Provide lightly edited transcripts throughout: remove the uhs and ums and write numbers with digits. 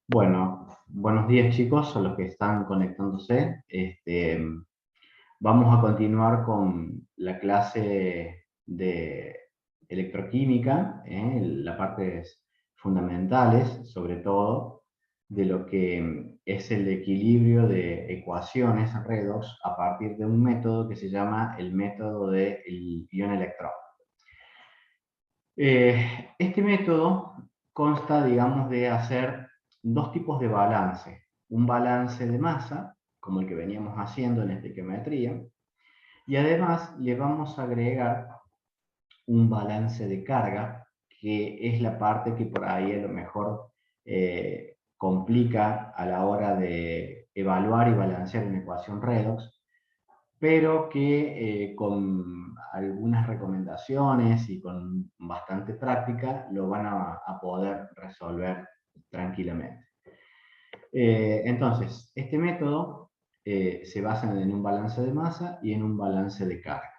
Bueno, buenos días chicos, a los que están conectándose. Vamos a continuar con la clase de electroquímica, la parte fundamentales, sobre todo, de lo que es el equilibrio de ecuaciones redox a partir de un método que se llama el método del ion-electrón. Este método consta, digamos, de hacer dos tipos de balance. Un balance de masa, como el que veníamos haciendo en estequiometría, y además le vamos a agregar un balance de carga, que es la parte que por ahí a lo mejor complica a la hora de evaluar y balancear una ecuación redox, pero que con algunas recomendaciones y con bastante práctica lo van a poder resolver tranquilamente. Entonces, este método se basa en un balance de masa y en un balance de carga.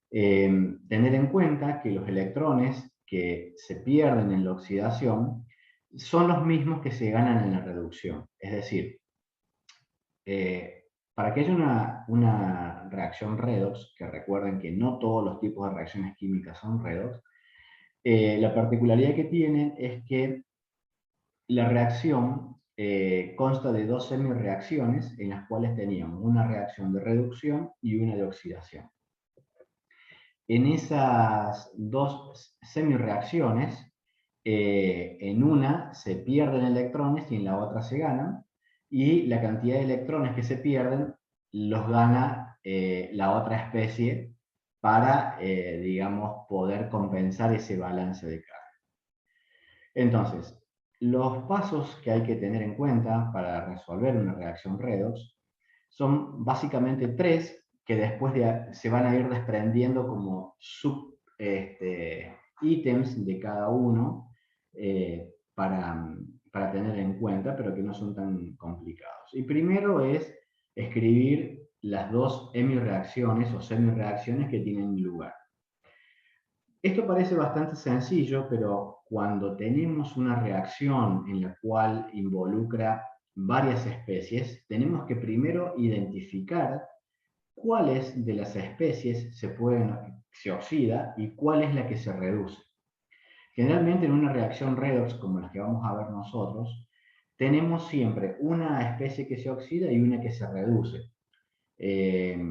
Tener en cuenta que los electrones que se pierden en la oxidación son los mismos que se ganan en la reducción. Es decir, para que haya una reacción redox, que recuerden que no todos los tipos de reacciones químicas son redox, la particularidad que tienen es que la reacción consta de dos semireacciones en las cuales teníamos una reacción de reducción y una de oxidación. En esas dos semireacciones, en una se pierden electrones y en la otra se ganan, y la cantidad de electrones que se pierden los gana la otra especie para, digamos, poder compensar ese balance de carga. Entonces, los pasos que hay que tener en cuenta para resolver una reacción redox son básicamente tres, que después se van a ir desprendiendo como ítems de cada uno para tener en cuenta, pero que no son tan complicados. Y primero es escribir las dos hemireacciones o semireacciones que tienen lugar. Esto parece bastante sencillo, pero cuando tenemos una reacción en la cual involucra varias especies, tenemos que primero identificar cuáles de las especies se oxida y cuál es la que se reduce. Generalmente en una reacción redox como la que vamos a ver nosotros, tenemos siempre una especie que se oxida y una que se reduce. Eh,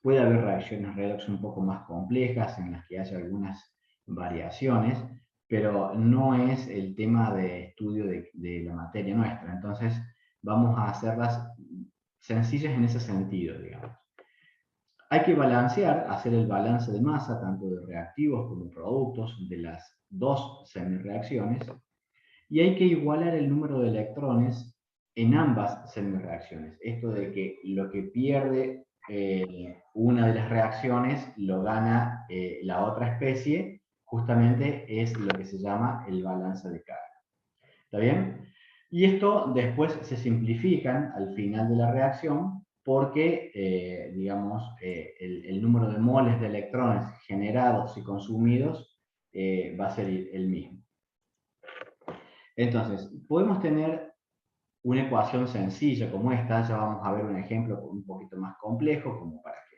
Puede haber reacciones redox un poco más complejas en las que haya algunas variaciones, pero no es el tema de estudio de la materia nuestra. Entonces vamos a hacerlas sencillas en ese sentido, digamos. Hay que balancear, hacer el balance de masa, tanto de reactivos como productos, de las dos semireacciones, y hay que igualar el número de electrones en ambas semireacciones. Esto de que lo que pierde una de las reacciones lo gana la otra especie, justamente es lo que se llama el balance de carga. ¿Está bien? Y esto después se simplifican al final de la reacción porque, digamos, el número de moles de electrones generados y consumidos va a ser el mismo. Entonces, podemos tener una ecuación sencilla como esta, ya vamos a ver un ejemplo un poquito más complejo, como para que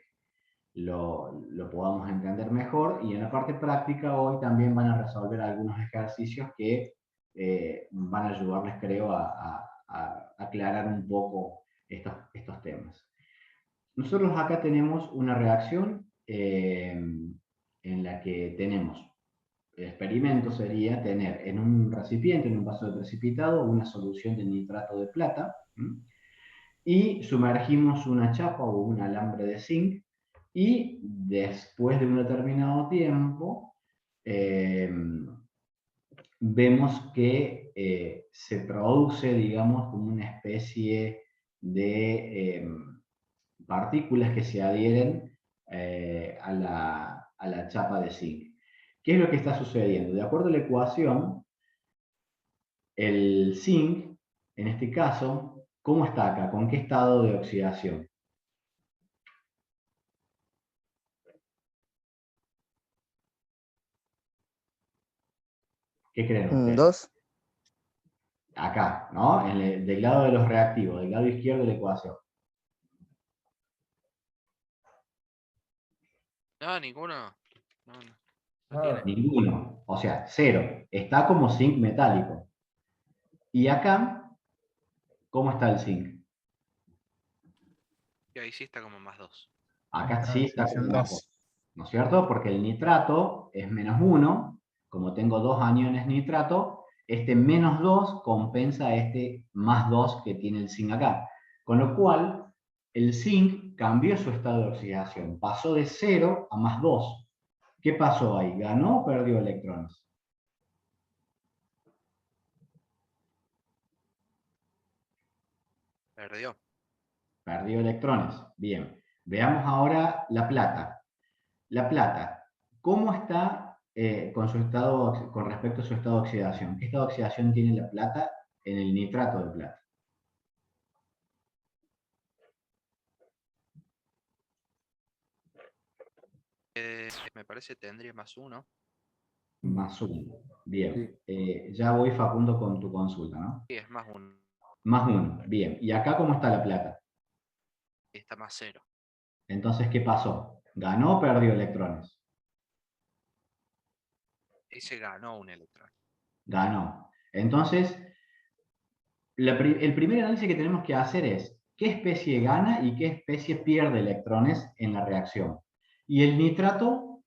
lo podamos entender mejor, y en la parte práctica hoy también van a resolver algunos ejercicios que van a ayudarles, creo, a aclarar un poco estos temas. Nosotros acá tenemos una reacción en la que tenemos, el experimento sería tener en un recipiente, en un vaso de precipitado, una solución de nitrato de plata, y sumergimos una chapa o un alambre de zinc, y después de un determinado tiempo vemos que se produce, digamos, como una especie de partículas que se adhieren a la chapa de zinc. ¿Qué es lo que está sucediendo? De acuerdo a la ecuación, el zinc, en este caso, ¿cómo está acá? ¿Con qué estado de oxidación? ¿Qué creen ustedes? Dos. Acá, ¿no? Del lado de los reactivos, del lado izquierdo de la ecuación. No, ninguno. No, no. No Ah, tiene. Ninguno. O sea, cero. Está como zinc metálico. Y acá, ¿cómo está el zinc? Y ahí sí está como +2. Acá está sí está oxidación como más 2, 2. ¿no es cierto? Porque el nitrato es -1, como tengo dos aniones nitrato, este -2 compensa este +2 que tiene el zinc acá. Con lo cual, el zinc cambió su estado de oxidación, pasó de 0 a +2. ¿Qué pasó ahí? ¿Ganó o perdió electrones? Perdió. Perdió electrones. Bien. Veamos ahora la plata. La plata, ¿cómo está con su estado, con respecto a su estado de oxidación? ¿Qué estado de oxidación tiene la plata en el nitrato de plata? Me parece tendría +1. +1. Bien. Sí. Ya voy, Facundo, con tu consulta, ¿no? Sí, es +1. +1. Bien. ¿Y acá cómo está la plata? Está +0. Entonces, ¿qué pasó? ¿Ganó o perdió electrones? Ese ganó un electrón. Ganó. Entonces, el primer análisis que tenemos que hacer es qué especie gana y qué especie pierde electrones en la reacción. Y el nitrato,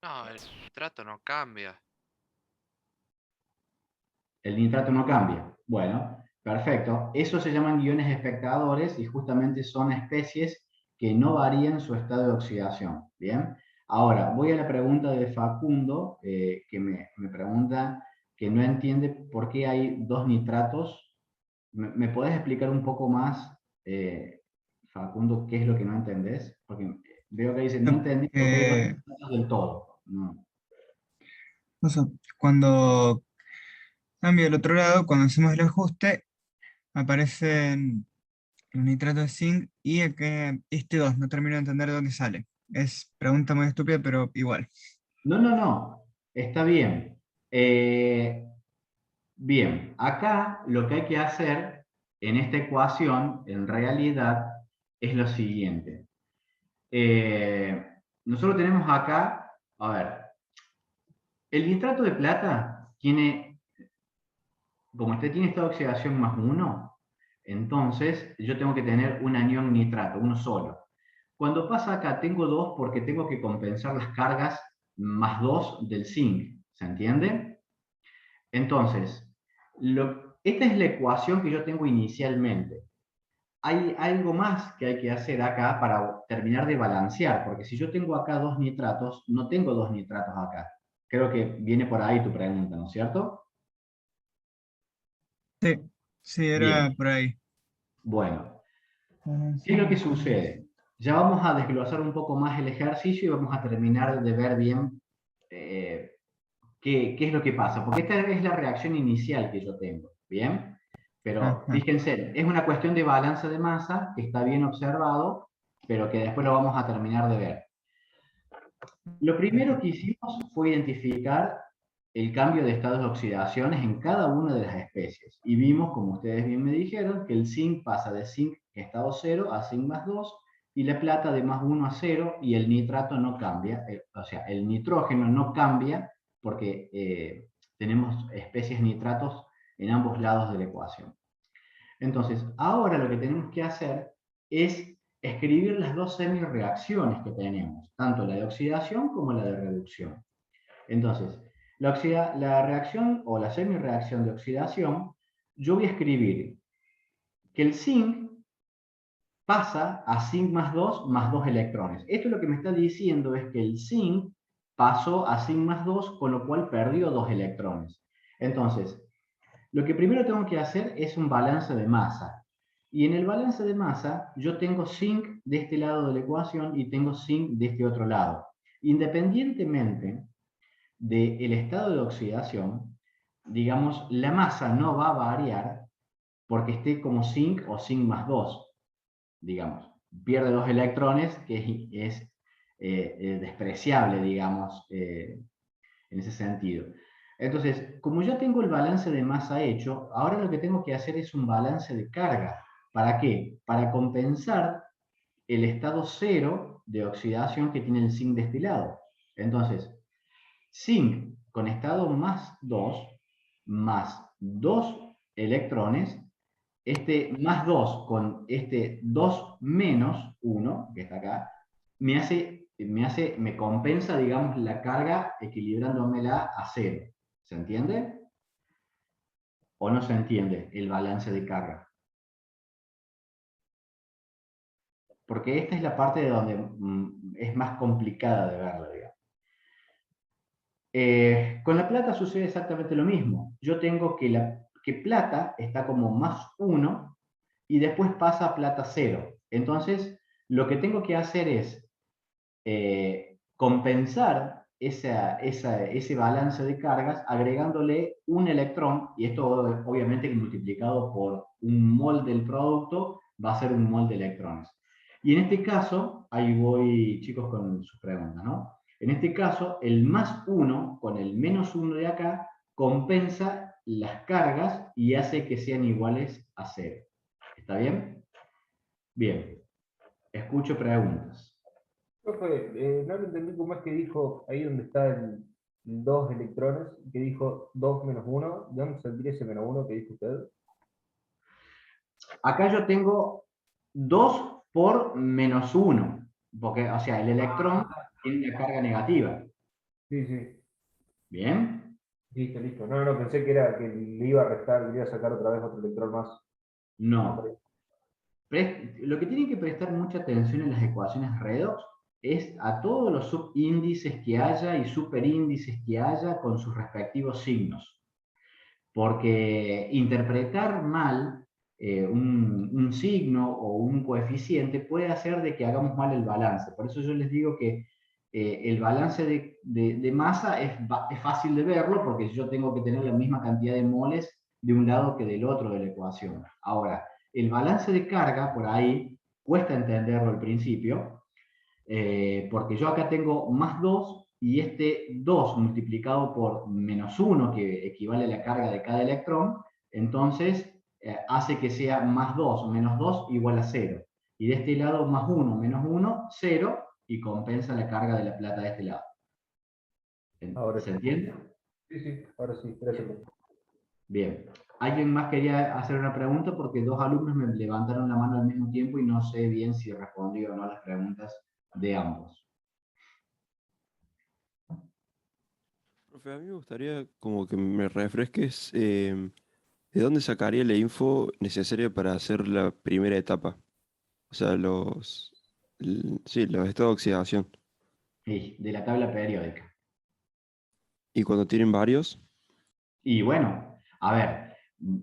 No, el trato no cambia. el nitrato no cambia. Bueno, perfecto. Eso se llaman iones espectadores y justamente son especies que no varían su estado de oxidación. Bien. Ahora, voy a la pregunta de Facundo, que me pregunta que no entiende por qué hay dos nitratos. ¿Me podés explicar un poco más, Facundo, qué es lo que no entendés? Porque veo que dice, no No, entendí por qué hay dos nitratos del todo. No. o sea, cuando cambio al otro lado, cuando hacemos el ajuste, aparecen los nitratos de zinc y este 2 no termino de entender de dónde sale. Es pregunta muy estúpida, pero igual. No, no, no, está bien. Bien, acá lo que hay que hacer en esta ecuación, en realidad, es lo siguiente. Eh, Nosotros tenemos acá, a ver, el nitrato de plata tiene, como este tiene esta oxidación +1, entonces yo tengo que tener un anión nitrato, uno solo. Cuando pasa acá tengo dos porque tengo que compensar las cargas +2 del zinc, ¿se entiende? Entonces, esta es la ecuación que yo tengo inicialmente. Hay algo más que hay que hacer acá para terminar de balancear, porque si yo tengo acá dos nitratos, no tengo dos nitratos acá. Creo que viene por ahí tu pregunta, ¿no es cierto? Sí, sí, era Bien, por ahí. bueno, ¿qué es lo que sucede? Ya vamos a desglosar un poco más el ejercicio y vamos a terminar de ver bien eh, qué es lo que pasa, porque esta es la reacción inicial que yo tengo, ¿bien? Pero Ajá. fíjense, es una cuestión de balance de masa que está bien observado, pero que después lo vamos a terminar de ver. Lo primero que hicimos fue identificar el cambio de estados de oxidaciones en cada una de las especies. Y vimos, como ustedes bien me dijeron, que el zinc pasa de zinc estado 0 a zinc +2 y la plata de +1 a 0 y el nitrato no cambia, o sea, el nitrógeno no cambia porque tenemos especies nitratos en ambos lados de la ecuación. Entonces, ahora lo que tenemos que hacer es escribir las dos semireacciones que tenemos, tanto la de oxidación como la de reducción. Entonces, la reacción o la semireacción de oxidación, yo voy a escribir que el zinc pasa a zinc más 2 electrones. Esto lo que me está diciendo es que el zinc pasó a zinc +2, con lo cual perdió 2 electrones. Entonces, lo que primero tengo que hacer es un balance de masa. Y en el balance de masa, yo tengo zinc de este lado de la ecuación y tengo zinc de este otro lado. Independientemente del estado de oxidación, digamos, la masa no va a variar porque esté como zinc o zinc +2, digamos. Pierde 2 electrones, que es despreciable, digamos, en ese sentido. Entonces, como ya tengo el balance de masa hecho, ahora lo que tengo que hacer es un balance de carga. ¿Para qué? Para compensar el estado cero de oxidación que tiene el zinc destilado. Entonces, zinc con estado más 2 electrones, este más 2 con este 2 menos 1, que está acá, me compensa, digamos, la carga equilibrándomela a cero. ¿Se entiende? ¿O no se entiende el balance de carga? Porque esta es la parte de donde es más complicada de verla, digamos. Con la plata sucede exactamente lo mismo. Yo tengo que plata está como más 1 y después pasa a plata 0. Entonces, lo que tengo que hacer es compensar ese balance de cargas agregándole un electrón, y esto obviamente multiplicado por un mol del producto va a ser un mol de electrones. Y en este caso, ahí voy chicos con sus preguntas, ¿no? En este caso, el más 1 con el menos 1 de acá compensa las cargas y hace que sean iguales a 0. ¿Está bien? Bien. Escucho preguntas. Profe, no lo entendí cómo es que dijo ahí donde está el 2 electrones, que dijo 2 menos 1. ¿De dónde saldría ese menos 1 que dijo usted? Acá yo tengo 2 por menos 1, porque, o sea, el electrón tiene una carga negativa. Sí, sí. ¿Bien? Listo, listo. No, no, pensé que era que le iba a restar, le iba a sacar otra vez otro electrón más. No. Lo que tienen que prestar mucha atención en las ecuaciones redox es a todos los subíndices que haya y superíndices que haya con sus respectivos signos. Porque interpretar mal un signo o un coeficiente puede hacer de que hagamos mal el balance. Por eso yo les digo que el balance de masa es fácil de verlo, porque yo tengo que tener la misma cantidad de moles de un lado que del otro de la ecuación. Ahora, el balance de carga, por ahí, cuesta entenderlo al principio, porque yo acá tengo más 2 y este 2 multiplicado por menos 1, que equivale a la carga de cada electrón, entonces hace que sea más 2 o menos 2 igual a 0. Y de este lado más 1 menos 1, 0, y compensa la carga de la plata de este lado. Ahora ¿Se sí. entiende? Sí, sí, ahora sí. Gracias, profe. Bien. ¿Alguien más quería hacer una pregunta? Porque dos alumnos me levantaron la mano al mismo tiempo y no sé bien si respondí o no a las preguntas de ambos. Profe, a mí me gustaría como que me refresques de dónde sacaría la info necesaria para hacer la primera etapa. O sea, sí, los estados de oxidación. Sí, de la tabla periódica. Y cuando tienen varios, Y bueno, a ver,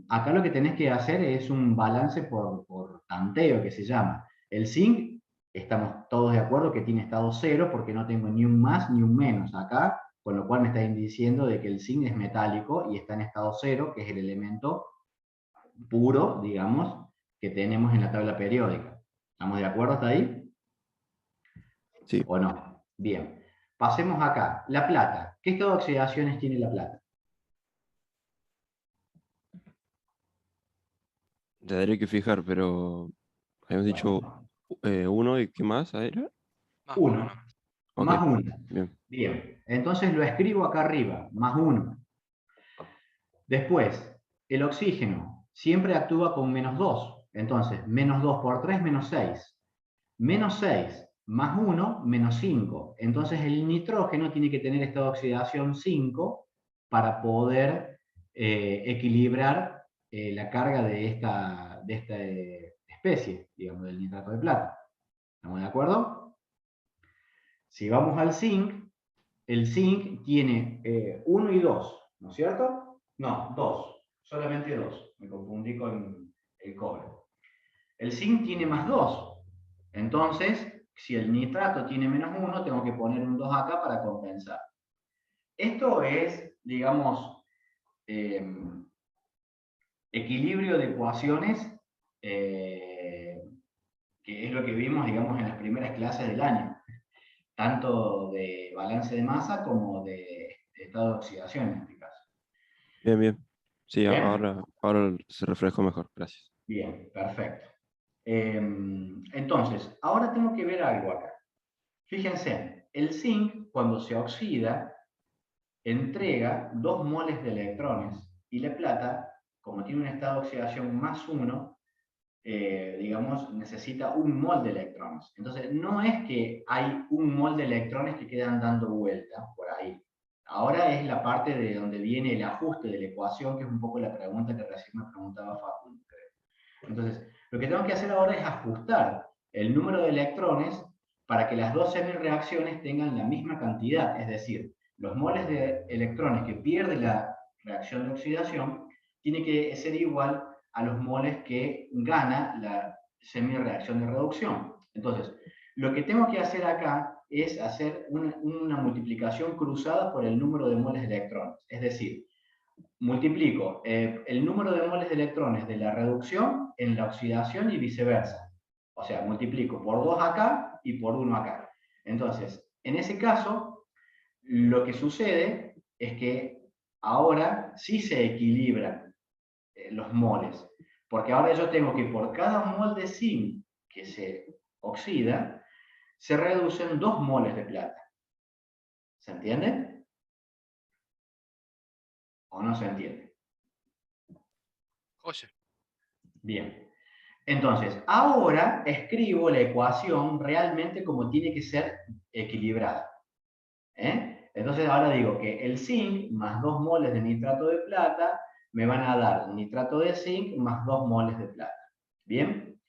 acá lo que tenés que hacer es un balance por tanteo, que se llama. El zinc, estamos todos de acuerdo que tiene estado cero porque no tengo ni un más ni un menos acá, con lo cual me está diciendo de que el zinc es metálico y está en estado cero, que es el elemento puro, digamos, que tenemos en la tabla periódica. ¿Estamos de acuerdo hasta ahí? sí, ¿O no? Bien. Pasemos acá. La plata. ¿Qué estado de oxidaciones tiene la plata? tendré que fijar, pero habíamos dicho Bueno, uno y qué más era. Más uno, 1. ¿no? Ok, Más 1. bien. Bien. Entonces lo escribo acá arriba. Más 1. Después, el oxígeno siempre actúa con menos 2. Entonces, menos 2 por 3, menos 6. Menos 6 más 1, menos 5. Entonces, el nitrógeno tiene que tener estado de oxidación 5 para poder equilibrar la carga de esta especie, digamos, del nitrato de plata. ¿Estamos de acuerdo? Si vamos al zinc, el zinc tiene 1 y 2, ¿no es cierto? No, 2, solamente 2. Me confundí con el cobre. El zinc tiene más 2. Entonces, si el nitrato tiene menos 1, tengo que poner un 2 acá para compensar. Esto es, digamos, equilibrio de ecuaciones, que es lo que vimos, digamos, en las primeras clases del año, tanto de balance de masa como de estado de oxidación en este caso. Bien, bien. Sí, ¿Bien? ahora se refrescó mejor, gracias. Bien, perfecto. Entonces, ahora tengo que ver algo acá. Fíjense, el zinc cuando se oxida entrega 2 moles de electrones y la plata, como tiene un estado de oxidación +1, digamos, necesita 1 mol de electrones. Entonces, no es que hay 1 mol de electrones que quedan dando vuelta por ahí. Ahora es la parte de donde viene el ajuste de la ecuación, que es un poco la pregunta que recién me preguntaba Facundo, creo. Entonces, lo que tengo que hacer ahora es ajustar el número de electrones para que las dos semireacciones tengan la misma cantidad, es decir, los moles de electrones que pierde la reacción de oxidación tiene que ser igual a los moles que gana la semireacción de reducción. Entonces, lo que tengo que hacer acá es hacer una multiplicación cruzada por el número de moles de electrones. Es decir, multiplico el número de moles de electrones de la reducción en la oxidación y viceversa. O sea, multiplico por 2 acá y por 1 acá. Entonces, en ese caso, lo que sucede es que ahora sí se equilibran los moles. Porque ahora yo tengo que por cada mol de zinc que se oxida, se reducen 2 moles de plata. ¿Se entiende? ¿O no se entiende? Oye, Bien. Entonces, ahora escribo la ecuación realmente como tiene que ser equilibrada. Entonces ahora digo que el zinc más 2 moles de nitrato de plata me van a dar nitrato de zinc más 2 moles de plata. ¿Bien?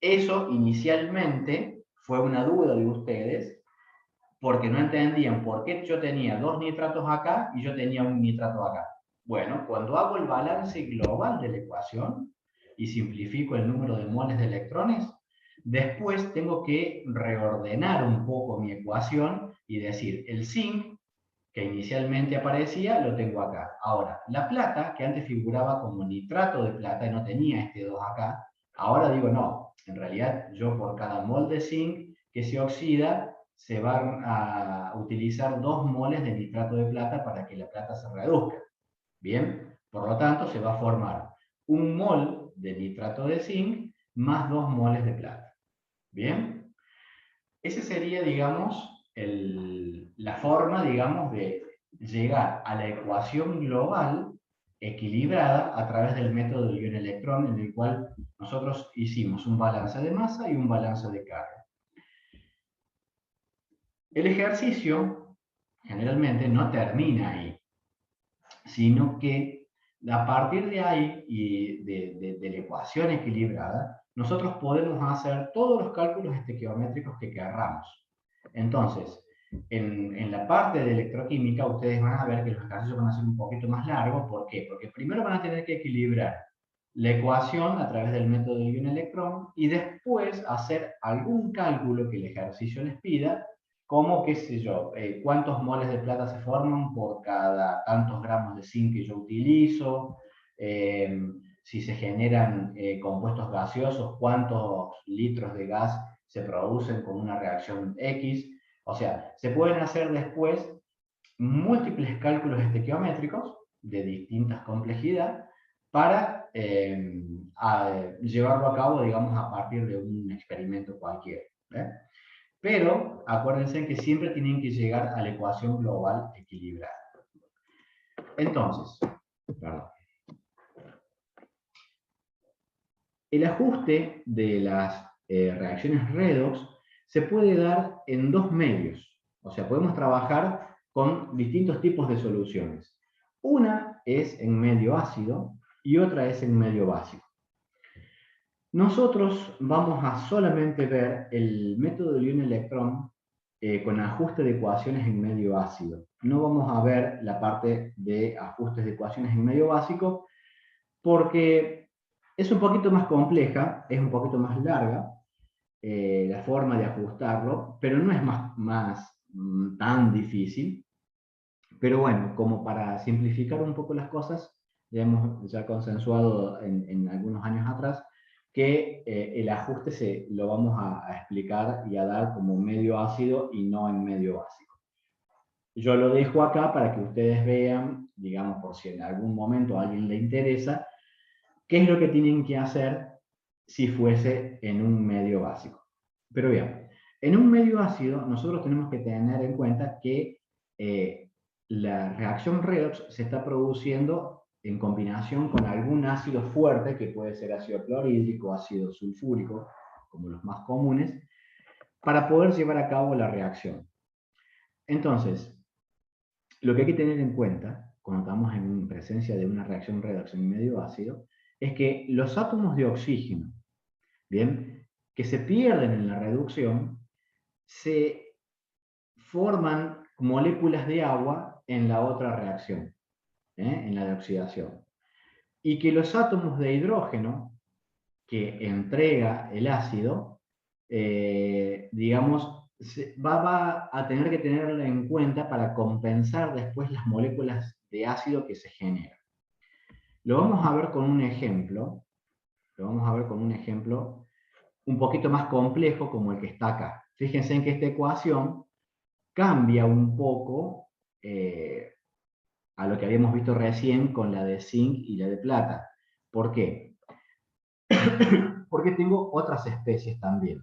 Eso inicialmente fue una duda de ustedes porque no entendían por qué yo tenía 2 nitratos acá y yo tenía un nitrato acá. Bueno, cuando hago el balance global de la ecuación y simplifico el número de moles de electrones, después tengo que reordenar un poco mi ecuación y decir, el zinc, que inicialmente aparecía, lo tengo acá. Ahora, la plata, que antes figuraba como nitrato de plata y no tenía este 2 acá, ahora digo, no, en realidad yo por cada mol de zinc que se oxida, se van a utilizar 2 moles de nitrato de plata para que la plata se reduzca. Bien, por lo tanto se va a formar 1 mol de nitrato de zinc más 2 moles de plata. Bien, ese sería, digamos, la forma, digamos, de llegar a la ecuación global equilibrada a través del método del ion-electrón, en el cual nosotros hicimos un balance de masa y un balance de carga. El ejercicio generalmente no termina ahí, sino que a partir de ahí y de la ecuación equilibrada, nosotros podemos hacer todos los cálculos estequiométricos que querramos. Entonces, en la parte de electroquímica, ustedes van a ver que los ejercicios van a ser un poquito más largos. ¿Por qué? Porque primero van a tener que equilibrar la ecuación a través del método de ion-electrón y después hacer algún cálculo que el ejercicio les pida, como, qué sé yo, cuántos moles de plata se forman por cada tantos gramos de zinc que yo utilizo, si se generan compuestos gaseosos, cuántos litros de gas se producen con una reacción X. O sea, se pueden hacer después múltiples cálculos estequiométricos de distintas complejidades para llevarlo a cabo, digamos, a partir de un experimento cualquiera. Pero acuérdense que siempre tienen que llegar a la ecuación global equilibrada. Entonces, perdón. El ajuste de las reacciones redox se puede dar en 2 medios. O sea, podemos trabajar con distintos tipos de soluciones. Una es en medio ácido y otra es en medio básico. Nosotros vamos a solamente ver el método del ion-electrón con ajuste de ecuaciones en medio ácido. No vamos a ver la parte de ajustes de ecuaciones en medio básico porque es un poquito más compleja, es un poquito más larga la forma de ajustarlo, pero no es tan difícil. Pero bueno, como para simplificar un poco las cosas, ya hemos consensuado en algunos años atrás que el ajuste lo vamos a explicar y a dar como medio ácido y no en medio básico. Yo lo dejo acá para que ustedes vean, digamos, por si en algún momento a alguien le interesa, qué es lo que tienen que hacer si fuese en un medio básico. Pero bien, en un medio ácido nosotros tenemos que tener en cuenta que la reacción redox se está produciendo en combinación con algún ácido fuerte, que puede ser ácido clorhídrico, ácido sulfúrico, como los más comunes, para poder llevar a cabo la reacción. Entonces, lo que hay que tener en cuenta, cuando estamos en presencia de una reacción redox en medio ácido, es que los átomos de oxígeno, ¿bien?, que se pierden en la reducción, se forman moléculas de agua en la otra reacción, en la de oxidación. Y que los átomos de hidrógeno que entrega el ácido, digamos, va a tener que tenerlo en cuenta para compensar después las moléculas de ácido que se generan. Lo vamos a ver con un ejemplo, un poquito más complejo como el que está acá. Fíjense en que esta ecuación cambia un poco a lo que habíamos visto recién con la de zinc y la de plata. ¿Por qué? Porque tengo otras especies también.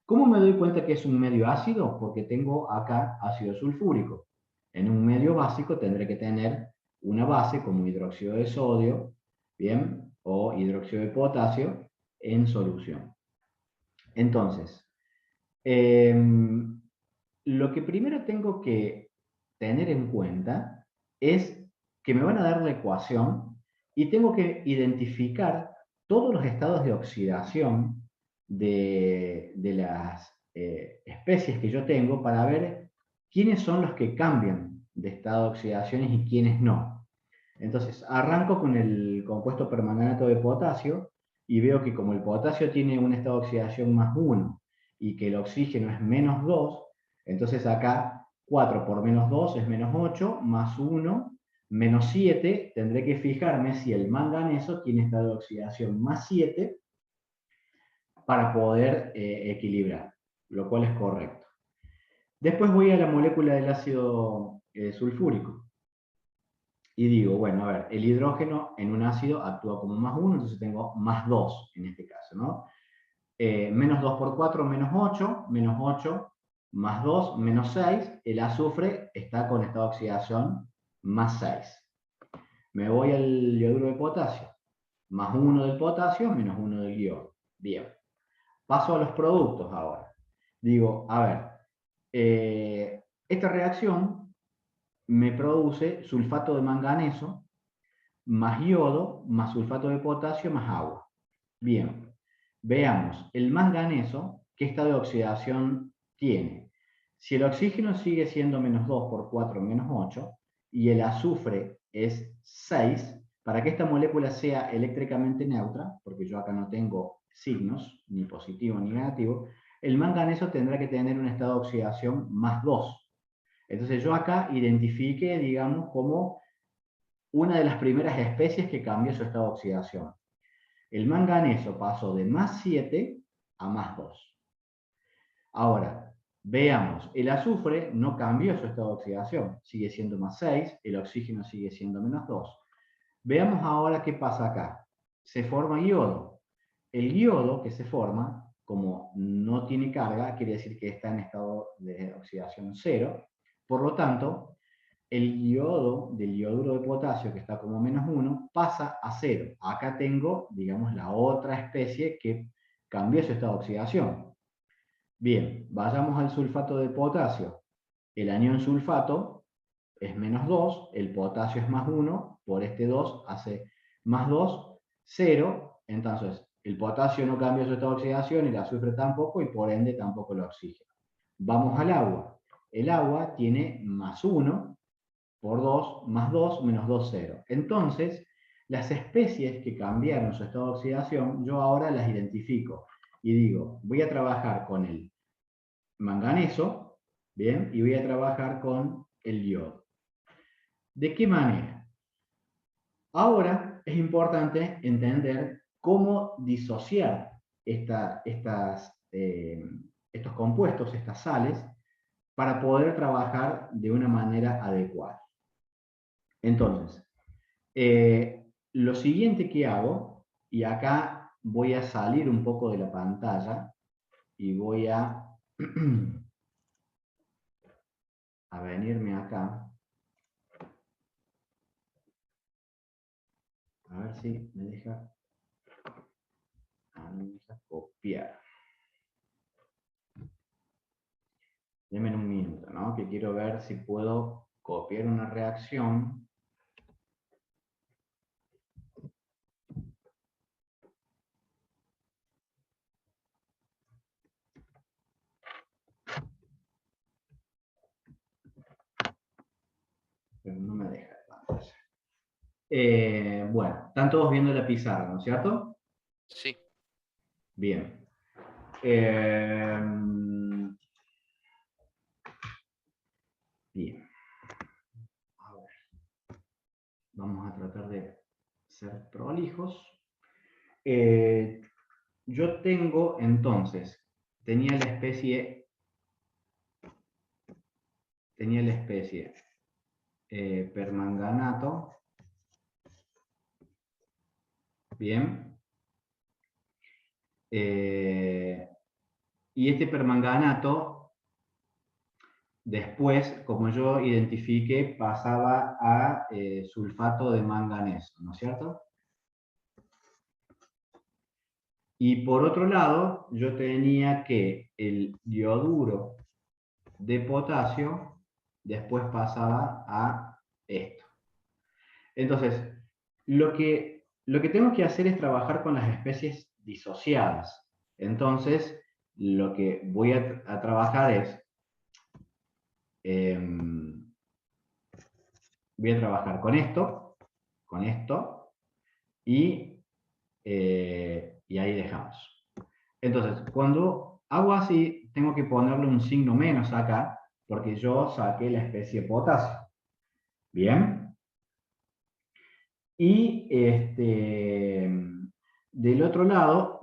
¿Cómo me doy cuenta que es un medio ácido? Porque tengo acá ácido sulfúrico. En un medio básico tendré que tener una base como hidróxido de sodio, ¿bien?, o hidróxido de potasio en solución. Entonces, lo que primero tengo que tener en cuenta es que me van a dar la ecuación y tengo que identificar todos los estados de oxidación de las especies que yo tengo para ver quiénes son los que cambian de estado de oxidaciones y quiénes no. Entonces, arranco con el compuesto permanganato de potasio y veo que como el potasio tiene un estado de oxidación +1 y que el oxígeno es -2, entonces acá 4 por -2 es -8, +1, -7, tendré que fijarme si el manganeso tiene estado de oxidación +7 para poder equilibrar, lo cual es correcto. Después voy a la molécula del ácido sulfúrico. Y digo, bueno, a ver, el hidrógeno en un ácido actúa como +1, entonces tengo +2 en este caso, ¿no? -2 por 4, -8, -8, +2, -6, el azufre está con estado de oxidación +6. Me voy al yoduro de potasio, +1 del potasio, -1 del yodo. Bien. Paso a los productos ahora. Digo, a ver, esta reacción me produce sulfato de manganeso más yodo, más sulfato de potasio, más agua. Bien, veamos, el manganeso, ¿qué estado de oxidación tiene? Si el oxígeno sigue siendo -2 por 4, -8, y el azufre es 6, para que esta molécula sea eléctricamente neutra, porque yo acá no tengo signos, ni positivo ni negativo, el manganeso tendrá que tener un estado de oxidación +2. Entonces yo acá identifique, digamos, como una de las primeras especies que cambió su estado de oxidación. El manganeso pasó de +7 a +2. Ahora, veamos, el azufre no cambió su estado de oxidación, sigue siendo +6, el oxígeno sigue siendo -2. Veamos ahora qué pasa acá. Se forma yodo. El yodo que se forma, como no tiene carga, quiere decir que está en estado de oxidación 0. Por lo tanto, el yodo del yoduro de potasio, que está como -1, pasa a 0. Acá tengo, digamos, la otra especie que cambió su estado de oxidación. Bien, vayamos al sulfato de potasio. El anión sulfato es -2, el potasio es +1, por este 2 hace +2, 0, entonces el potasio no cambió su estado de oxidación, el azufre tampoco, y por ende tampoco el oxígeno. Vamos al agua. El agua tiene +1, por 2, +2, -2, 0. Entonces, las especies que cambiaron su estado de oxidación, yo ahora las identifico y digo, voy a trabajar con el manganeso, ¿bien? Y voy a trabajar con el yodo. ¿De qué manera? Ahora es importante entender cómo disociar estos compuestos, estas sales, para poder trabajar de una manera adecuada. Entonces, lo siguiente que hago, y acá voy a salir un poco de la pantalla y voy a venirme acá. A ver si me deja, copiar. Denme un minuto, ¿no? Que quiero ver si puedo copiar una reacción. Pero no me deja la pantalla. Bueno, están todos viendo la pizarra, ¿no es cierto? Sí. Bien. Bien. A ver. Vamos a tratar de ser prolijos. Yo tengo, entonces, tenía la especie permanganato. Bien. Y este permanganato, después, como yo identifiqué, pasaba a sulfato de manganeso, ¿no es cierto? Y por otro lado, yo tenía que el dioduro de potasio después pasaba a esto. Entonces, lo que tengo que hacer es trabajar con las especies disociadas. Entonces, lo que voy a trabajar es, voy a trabajar con esto, y ahí dejamos. Entonces, cuando hago así, tengo que ponerle un signo menos acá, porque yo saqué la especie potasio. ¿Bien? Y del otro lado,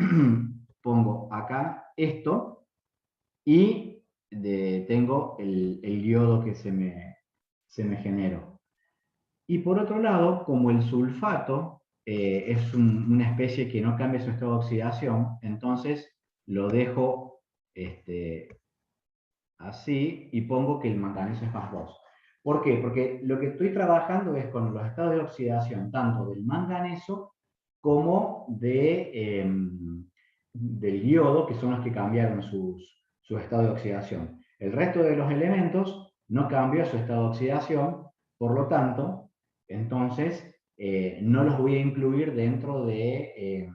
pongo acá esto, y tengo el yodo que se me generó. Y por otro lado, como el sulfato es una especie que no cambia su estado de oxidación, entonces lo dejo así y pongo que el manganeso es más 2. ¿Por qué? Porque lo que estoy trabajando es con los estados de oxidación tanto del manganeso como del yodo, que son los que cambiaron su estado de oxidación. El resto de los elementos no cambia su estado de oxidación, por lo tanto, entonces no los voy a incluir dentro del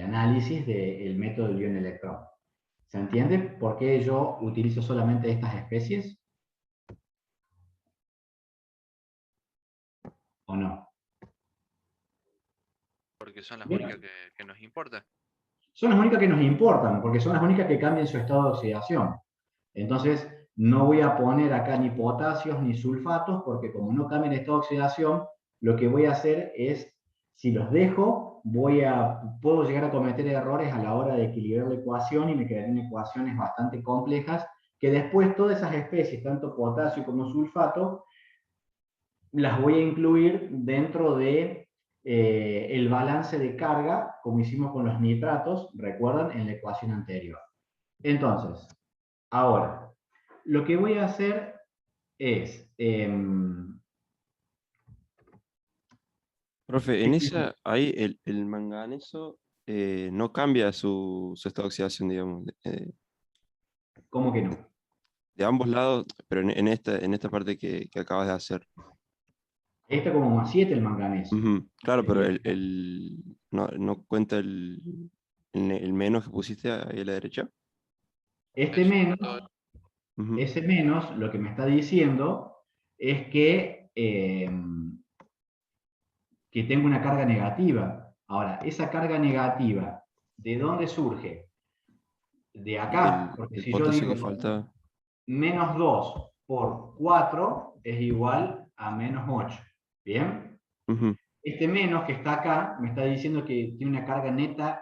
análisis del método del ion-electrón. ¿Se entiende por qué yo utilizo solamente estas especies? ¿O no? Porque son las Bien. únicas que nos importan. Son las únicas que nos importan, porque son las únicas que cambian su estado de oxidación. Entonces, no voy a poner acá ni potasios ni sulfatos, porque como no cambian el estado de oxidación, lo que voy a hacer es, si los dejo, puedo llegar a cometer errores a la hora de equilibrar la ecuación y me quedarían ecuaciones bastante complejas, que después todas esas especies, tanto potasio como sulfato, las voy a incluir dentro de el balance de carga, como hicimos con los nitratos, recuerdan, en la ecuación anterior. Entonces, ahora, lo que voy a hacer es... Profe, en esa, ahí el manganeso no cambia su estado de oxidación, digamos, ¿Cómo que no? de ambos lados, pero en esta parte que acabas de hacer. Está como más 7 el manganeso. Ujú, claro, pero Sería. no cuenta el menos que pusiste ahí a la derecha. Este El menos, sulfato, Ujú. ese menos, lo que me está diciendo es que tengo una carga negativa. Ahora, esa carga negativa, ¿de dónde surge? De acá, porque Del si yo potasio que digo falta. menos 2 por 4 es igual a menos 8. ¿Bien? Ujú. Este menos que está acá me está diciendo que tiene una carga neta,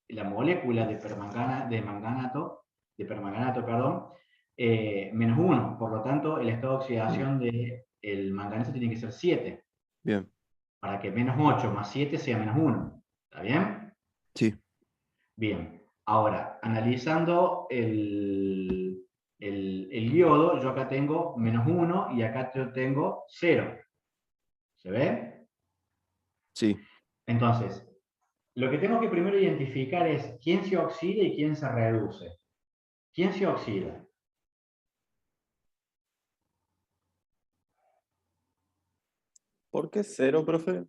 la molécula de permanganato, perdón, menos 1. Por lo tanto, el estado de oxidación del manganeso tiene que ser 7. Bien. Para que menos 8 más 7 sea menos 1. ¿Está bien? Sí. Bien. Ahora, analizando el yodo, yo acá tengo menos 1 y acá yo tengo 0. ¿Se ve? Sí. Entonces, lo que tengo que primero identificar es quién se oxida y quién se reduce. ¿Quién se oxida? ¿Por qué cero, profe?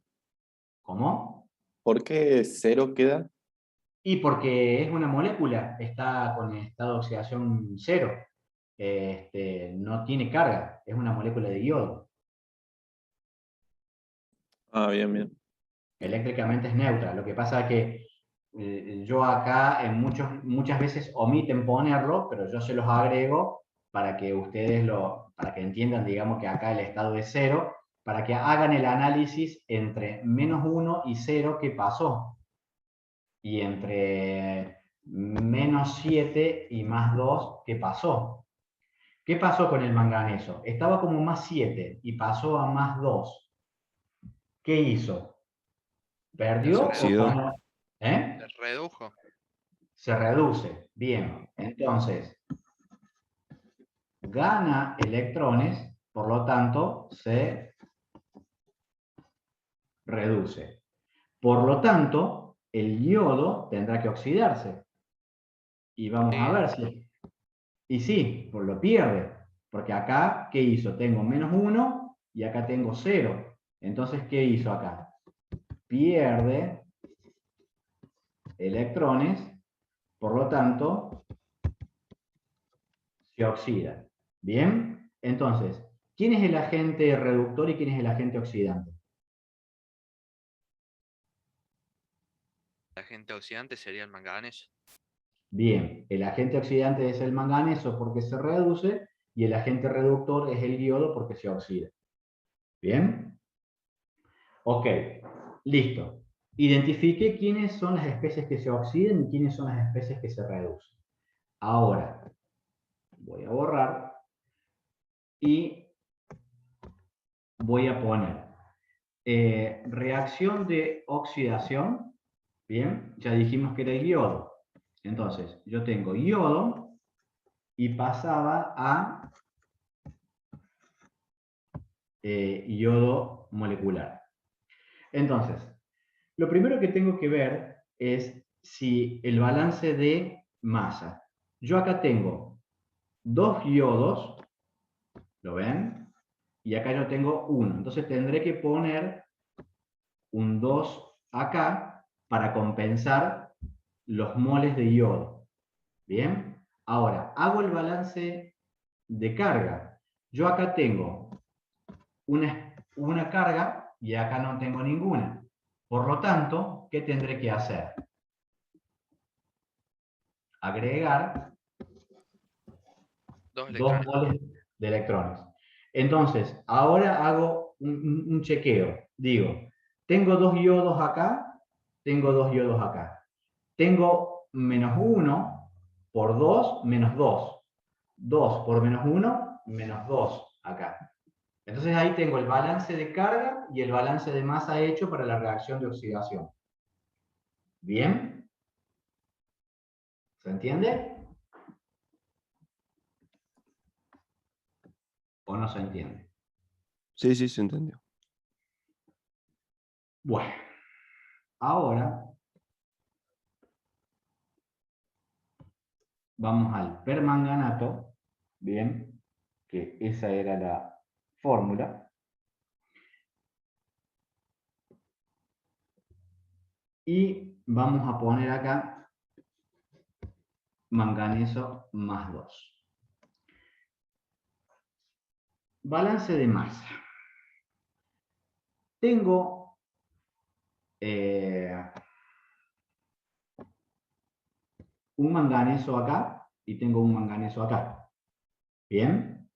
¿Cómo? ¿Por qué cero queda? Y porque es una molécula, está con estado de oxidación 0. No tiene carga, es una molécula de yodo. Ah, bien, bien. Eléctricamente es neutra. Lo que pasa es que yo acá muchas veces omiten ponerlo, pero yo se los agrego para que ustedes para que entiendan, digamos, que acá el estado es 0, para que hagan el análisis entre menos 1 y 0 que pasó, y entre menos 7 y más 2 que pasó. ¿Qué pasó con el manganeso? Estaba como más 7 y pasó a más 2. ¿Qué hizo? Se ¿Perdió o oxidó. ganó? ¿Eh? Se redujo. Se reduce. Bien, entonces gana electrones, por lo tanto se reduce. Por lo tanto, el yodo tendrá que oxidarse. Y vamos a Sí. ver si... Y sí, pues lo pierde. Porque acá, ¿qué hizo? Tengo menos 1 y acá tengo 0. Entonces, ¿qué hizo acá? Pierde electrones, por lo tanto, se oxida. ¿Bien? Entonces, ¿quién es el agente reductor y quién es el agente oxidante? El agente oxidante sería el manganeso. Bien, el agente oxidante es el manganeso porque se reduce y el agente reductor es el yodo porque se oxida. ¿Bien? Ok, listo. Identifique quiénes son las especies que se oxidan y quiénes son las especies que se reducen. Ahora, voy a borrar y voy a poner reacción de oxidación. Bien, ya dijimos que era el yodo. Entonces, yo tengo yodo y pasaba a yodo molecular. Entonces, lo primero que tengo que ver es si el balance de masa. Yo acá tengo 2 yodos, ¿lo ven? Y acá yo tengo 1. Entonces tendré que poner un 2 acá para compensar los moles de yodo. ¿Bien? Ahora, hago el balance de carga. Yo acá tengo una carga y acá no tengo ninguna. Por lo tanto, ¿qué tendré que hacer? Agregar 2 2 electrones. moles de electrones. Entonces, ahora hago un chequeo. Digo, tengo 2 yodos acá, tengo 2 yodos acá. Tengo menos 1 por 2, menos 2. 2 por menos 1, menos 2 acá. Entonces ahí tengo el balance de carga y el balance de masa hecho para la reacción de oxidación. ¿Bien? ¿Se entiende? ¿O no se entiende? Sí, sí, se entendió. Bueno, ahora vamos al permanganato, bien, que esa era la fórmula. Y vamos a poner acá manganeso más 2. Balance de masa. Tengo un manganeso acá y tengo un manganeso acá. ¿Bien?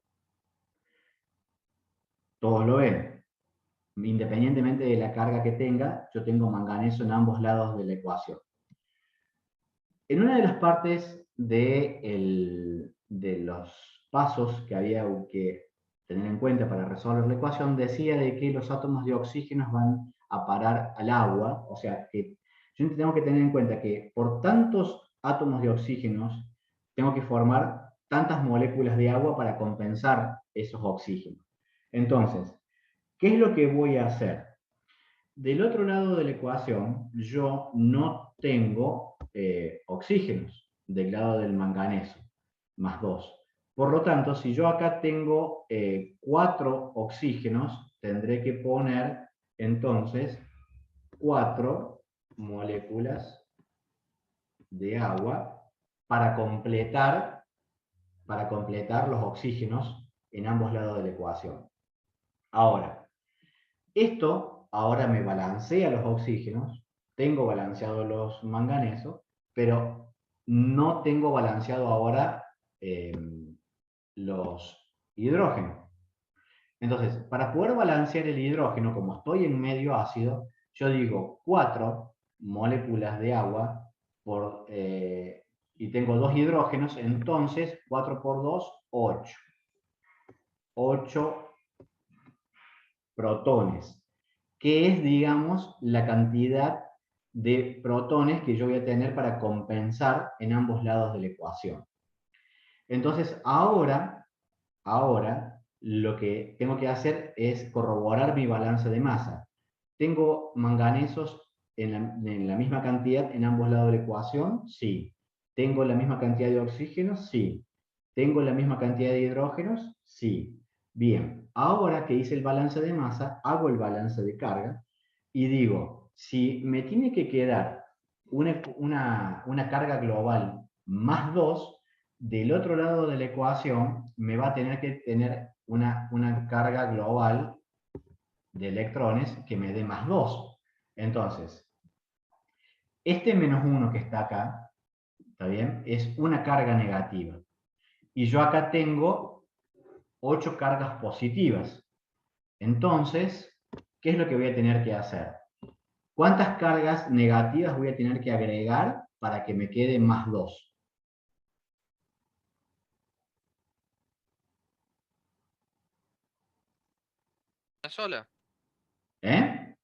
Todos lo ven. Independientemente de la carga que tenga, yo tengo manganeso en ambos lados de la ecuación. En una de las partes de los pasos que había que tener en cuenta para resolver la ecuación, decía de que los átomos de oxígeno van a parar al agua, o sea, que yo tengo que tener en cuenta que por tantos átomos de oxígeno tengo que formar tantas moléculas de agua para compensar esos oxígenos. Entonces, ¿qué es lo que voy a hacer? Del otro lado de la ecuación, yo no tengo oxígenos del lado del manganeso, más 2. Por lo tanto, si yo acá tengo 4 oxígenos, tendré que poner entonces 4 moléculas de agua para completar los oxígenos en ambos lados de la ecuación. Ahora, esto ahora me balancea los oxígenos, tengo balanceados los manganesos, pero no tengo balanceado ahora los hidrógenos. Entonces, para poder balancear el hidrógeno, como estoy en medio ácido, yo digo 4 moléculas de agua y tengo 2 hidrógenos, entonces 4 por 2, 8. 8 protones, que es, digamos, la cantidad de protones que yo voy a tener para compensar en ambos lados de la ecuación. Entonces, ahora lo que tengo que hacer es corroborar mi balance de masa. ¿Tengo manganesos en la misma cantidad en ambos lados de la ecuación? Sí. ¿Tengo la misma cantidad de oxígenos? Sí. ¿Tengo la misma cantidad de hidrógenos? Sí. Bien, ahora que hice el balance de masa, hago el balance de carga y digo, si me tiene que quedar una carga global más 2, del otro lado de la ecuación me va a tener que tener una carga global de electrones que me dé más 2. Entonces, este menos 1 que está acá, ¿está bien? Es una carga negativa. Y yo acá tengo 8 cargas positivas. Entonces, ¿qué es lo que voy a tener que hacer? ¿Cuántas cargas negativas voy a tener que agregar para que me quede más 2? ¿Una sola? ¿Eh?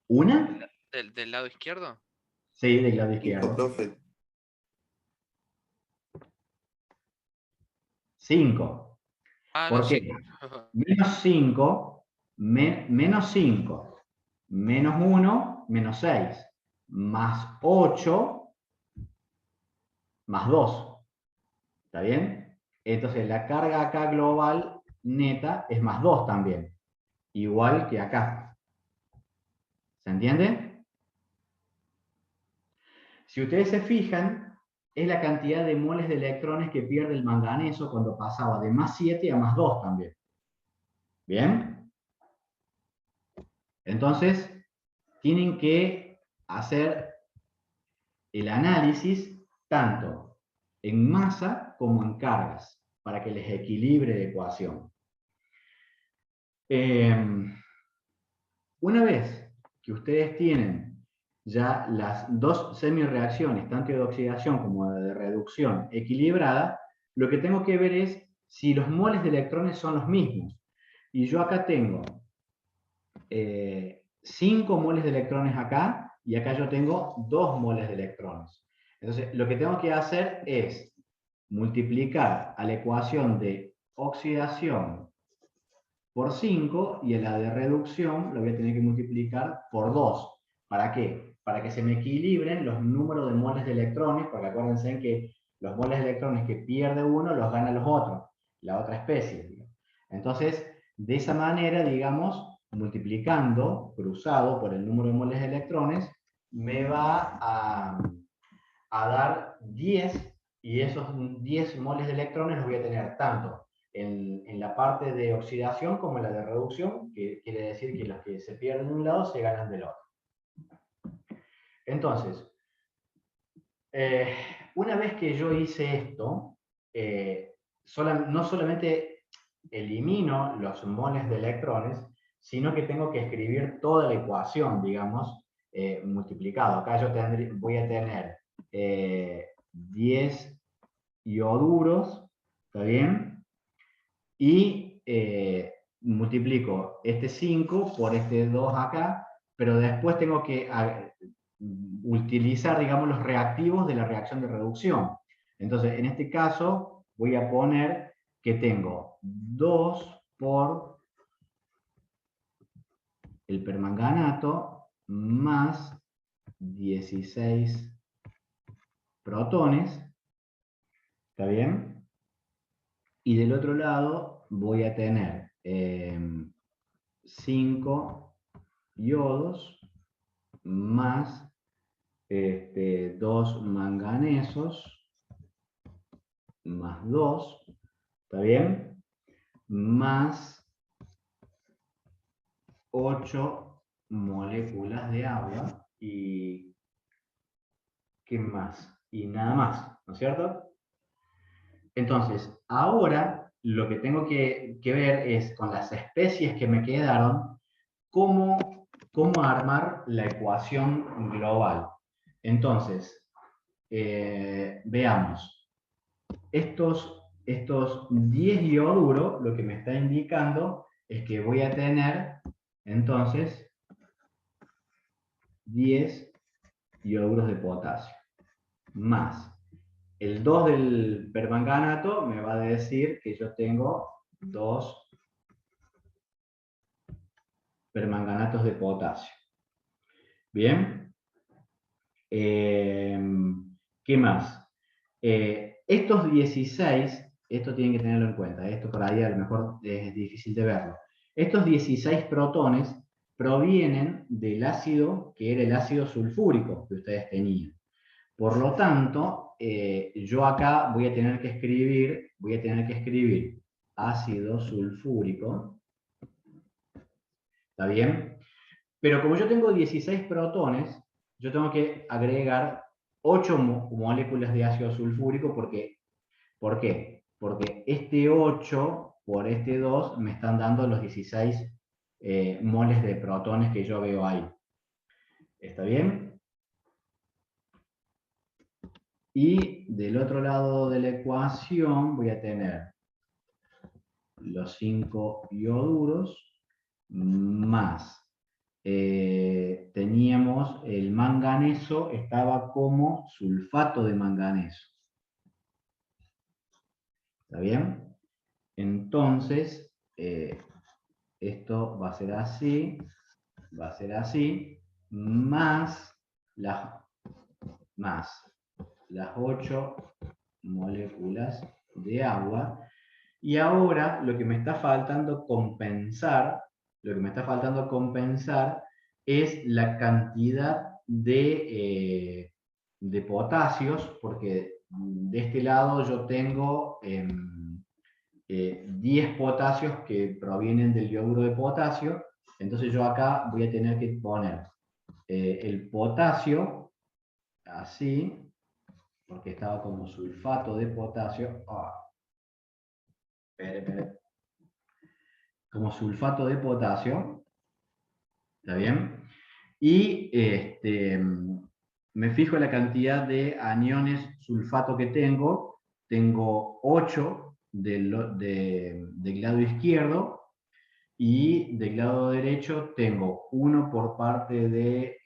¿Una? ¿Del lado izquierdo? Sí, del lado 5, izquierdo. profe. 5. Ah, no, ¿Por sí. qué? Menos 5, menos 5, menos 1, menos 6, más 8, más 2. ¿Está bien? Entonces la carga acá global neta es más 2 también, igual que acá. ¿Se entiende? Si ustedes se fijan, es la cantidad de moles de electrones que pierde el manganeso cuando pasaba de más 7 a más 2 también. ¿Bien? Entonces, tienen que hacer el análisis tanto en masa como en cargas, para que les equilibre la ecuación. Una vez que ustedes tienen ya las dos semireacciones, tanto de oxidación como de reducción, equilibrada, lo que tengo que ver es si los moles de electrones son los mismos. Y yo acá tengo 5 moles de electrones acá, y acá yo tengo 2 moles de electrones. Entonces, lo que tengo que hacer es multiplicar a la ecuación de oxidación por 5 y a la de reducción lo voy a tener que multiplicar por 2. ¿Para qué? Para que se me equilibren los números de moles de electrones, porque acuérdense que los moles de electrones que pierde uno los gana los otros, la otra especie. Entonces, de esa manera, digamos, multiplicando, cruzado por el número de moles de electrones, me va a dar 10, y esos 10 moles de electrones los voy a tener tanto en la parte de oxidación como en la de reducción, que quiere decir que los que se pierden de un lado se ganan del otro. Entonces, una vez que yo hice esto, no solamente elimino los moles de electrones, sino que tengo que escribir toda la ecuación, digamos, multiplicado. Acá yo voy a tener 10 ioduros ¿Está bien? Y multiplico este 5 por este 2 acá, pero después tengo que utilizar, digamos, los reactivos de la reacción de reducción. Entonces, en este caso, voy a poner que tengo 2 por el permanganato más 16 protones, ¿está bien? Y del otro lado voy a tener 5 iodos más 2 manganesos más 2, ¿está bien? Más 8 moléculas de agua y ¿qué más? Y nada más, ¿no es cierto? Entonces, ahora lo que tengo que ver es con las especies que me quedaron, cómo armar la ecuación global. Entonces, veamos. Estos 10 ioduros, lo que me está indicando es que voy a tener, entonces, 10 ioduros de potasio, más el 2 del permanganato me va a decir que yo tengo 2 permanganatos de potasio. Bien. ¿Qué más? Estos 16, esto tienen que tenerlo en cuenta, esto por ahí a lo mejor es difícil de verlo. Estos 16 protones provienen del ácido que era el ácido sulfúrico que ustedes tenían. Por lo tanto, yo acá voy a tener que escribir ácido sulfúrico, ¿está bien? Pero como yo tengo 16 protones, yo tengo que agregar 8 moléculas de ácido sulfúrico porque, ¿por qué? Porque este 8 por este 2 me están dando los 16 moles de protones que yo veo ahí. ¿Está bien? Y del otro lado de la ecuación voy a tener los 5 ioduros más teníamos el manganeso, estaba como sulfato de manganeso. ¿Está bien? Entonces, esto va a ser así, más las 8 moléculas de agua. Y ahora lo que me está faltando compensar, es la cantidad de potasios, porque de este lado yo tengo 10 potasios que provienen del yoduro de potasio, entonces yo acá voy a tener que poner el potasio, así, porque estaba como sulfato de potasio, como sulfato de potasio, ¿está bien? Y me fijo en la cantidad de aniones sulfato que tengo 8 del lado izquierdo, y del lado derecho tengo 1 por parte de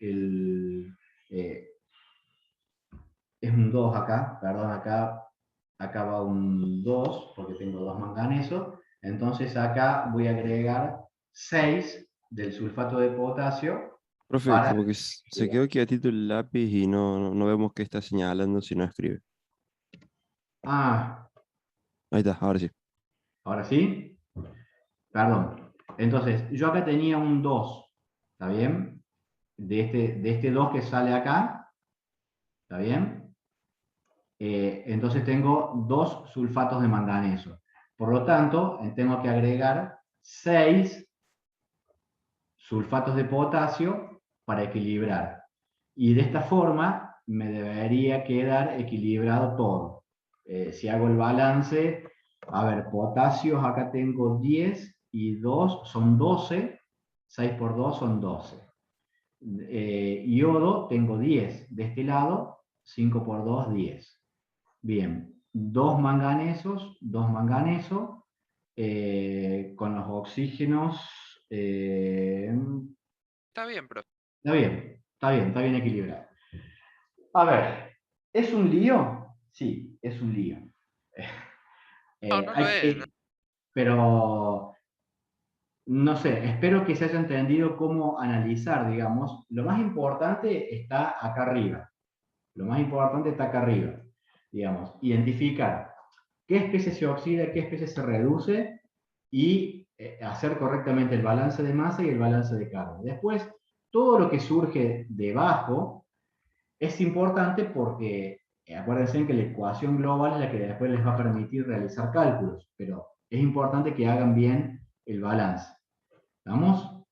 es un 2 acá, perdón, acá va un 2, porque tengo 2 manganesos, entonces acá voy a agregar 6 del sulfato de potasio Profe, para... como que se quedó quietito el lápiz y no vemos qué está señalando si no escribe. Ah, Ahí está, ahora sí. ahora sí, perdón. Entonces, yo acá tenía un 2, ¿está bien? De este 2 que sale acá, ¿está bien? Entonces tengo 2 sulfatos de manganeso. Por lo tanto, tengo que agregar 6 sulfatos de potasio para equilibrar. Y de esta forma me debería quedar equilibrado todo. Si hago el balance, a ver, potasios acá tengo 10 y 2 son 12, 6 por 2 son 12. Iodo tengo 10 de este lado, 5 por 2, 10. Bien, dos manganesos, con los oxígenos. Está bien, profe. Está bien equilibrado. A ver, ¿es un lío? Sí, es un lío. No, no lo es. No. Pero, no sé, espero que se haya entendido cómo analizar, digamos. Lo más importante está acá arriba. Lo más importante está acá arriba, digamos. Identificar qué especie se oxida, qué especie se reduce y hacer correctamente el balance de masa y el balance de carga. Después, todo lo que surge debajo es importante porque acuérdense que la ecuación global es la que después les va a permitir realizar cálculos, pero es importante que hagan bien el balance. ¿Vamos?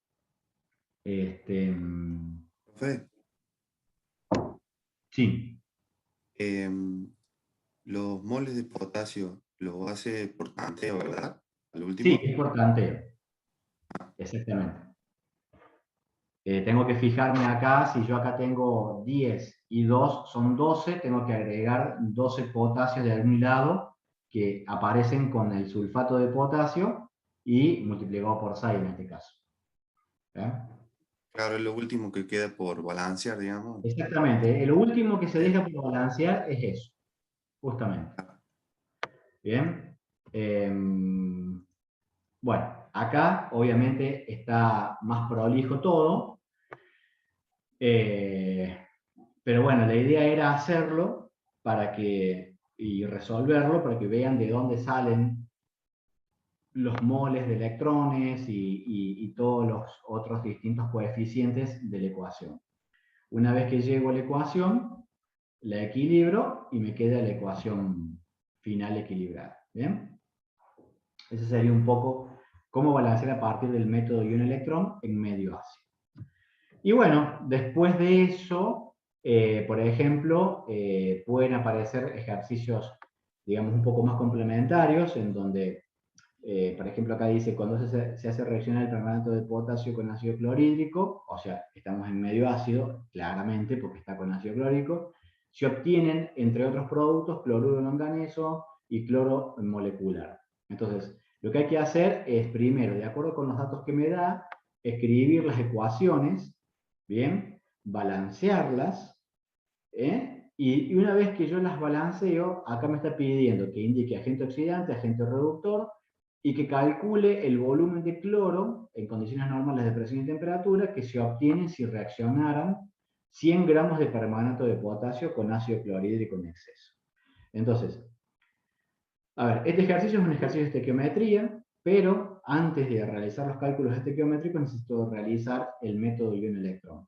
Profe, Sí, los moles de potasio lo hace por tanteo, ¿verdad? Al sí, último. es por tanteo. Exactamente. Tengo que fijarme acá, si yo acá tengo 10 y 2 son 12, tengo que agregar 12 potasios de algún lado que aparecen con el sulfato de potasio y multiplicado por 6 en este caso. ¿Eh? Claro, es lo último que queda por balancear, digamos. Exactamente, lo último que se deja por balancear es eso, justamente. Bien. Bueno, acá obviamente está más prolijo todo. Pero bueno, la idea era hacerlo y resolverlo para que vean de dónde salen los moles de electrones y todos los otros distintos coeficientes de la ecuación. Una vez que llego a la ecuación, la equilibro y me queda la ecuación final equilibrada. ¿Bien? Ese sería un poco cómo balancear a partir del método ion-electrón en medio ácido. Y bueno, después de eso, por ejemplo, pueden aparecer ejercicios, digamos, un poco más complementarios, en donde, por ejemplo, acá dice, cuando se hace reaccionar el permanato de potasio con ácido clorhídrico, o sea, estamos en medio ácido, claramente, porque está con ácido clorhídrico, se obtienen, entre otros productos, cloruro de manganeso y cloro molecular. Entonces, lo que hay que hacer es, primero, de acuerdo con los datos que me da, escribir las ecuaciones, ¿bien? Balancearlas, y una vez que yo las balanceo, acá me está pidiendo que indique agente oxidante, agente reductor, y que calcule el volumen de cloro en condiciones normales de presión y temperatura que se obtiene si reaccionaran 100 gramos de permanato de potasio con ácido clorhídrico en exceso. Entonces, a ver, este ejercicio es un ejercicio de estequiometría, pero antes de realizar los cálculos estequiométricos necesito realizar el método ion-electrón.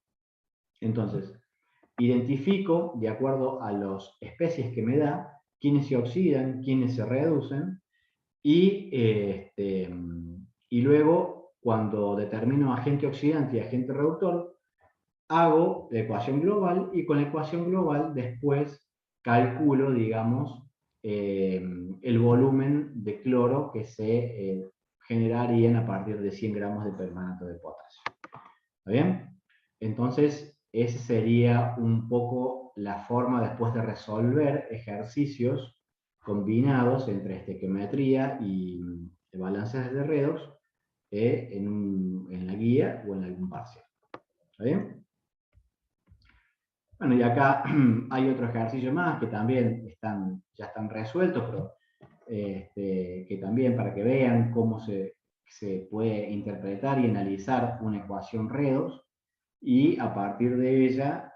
Entonces, identifico, de acuerdo a las especies que me da, quiénes se oxidan, quiénes se reducen, y luego, cuando determino agente oxidante y agente reductor, hago la ecuación global y con la ecuación global después calculo, digamos, el volumen de cloro que se generarían a partir de 100 gramos de permanato de potasio. ¿Está bien? Entonces, esa sería un poco la forma después de resolver ejercicios combinados entre estequiometría y balances de redox en la guía o en algún parcial. ¿Está bien? Bueno, y acá hay otro ejercicio más que también ya están resueltos, pero que también para que vean cómo se puede interpretar y analizar una ecuación redox y a partir de ella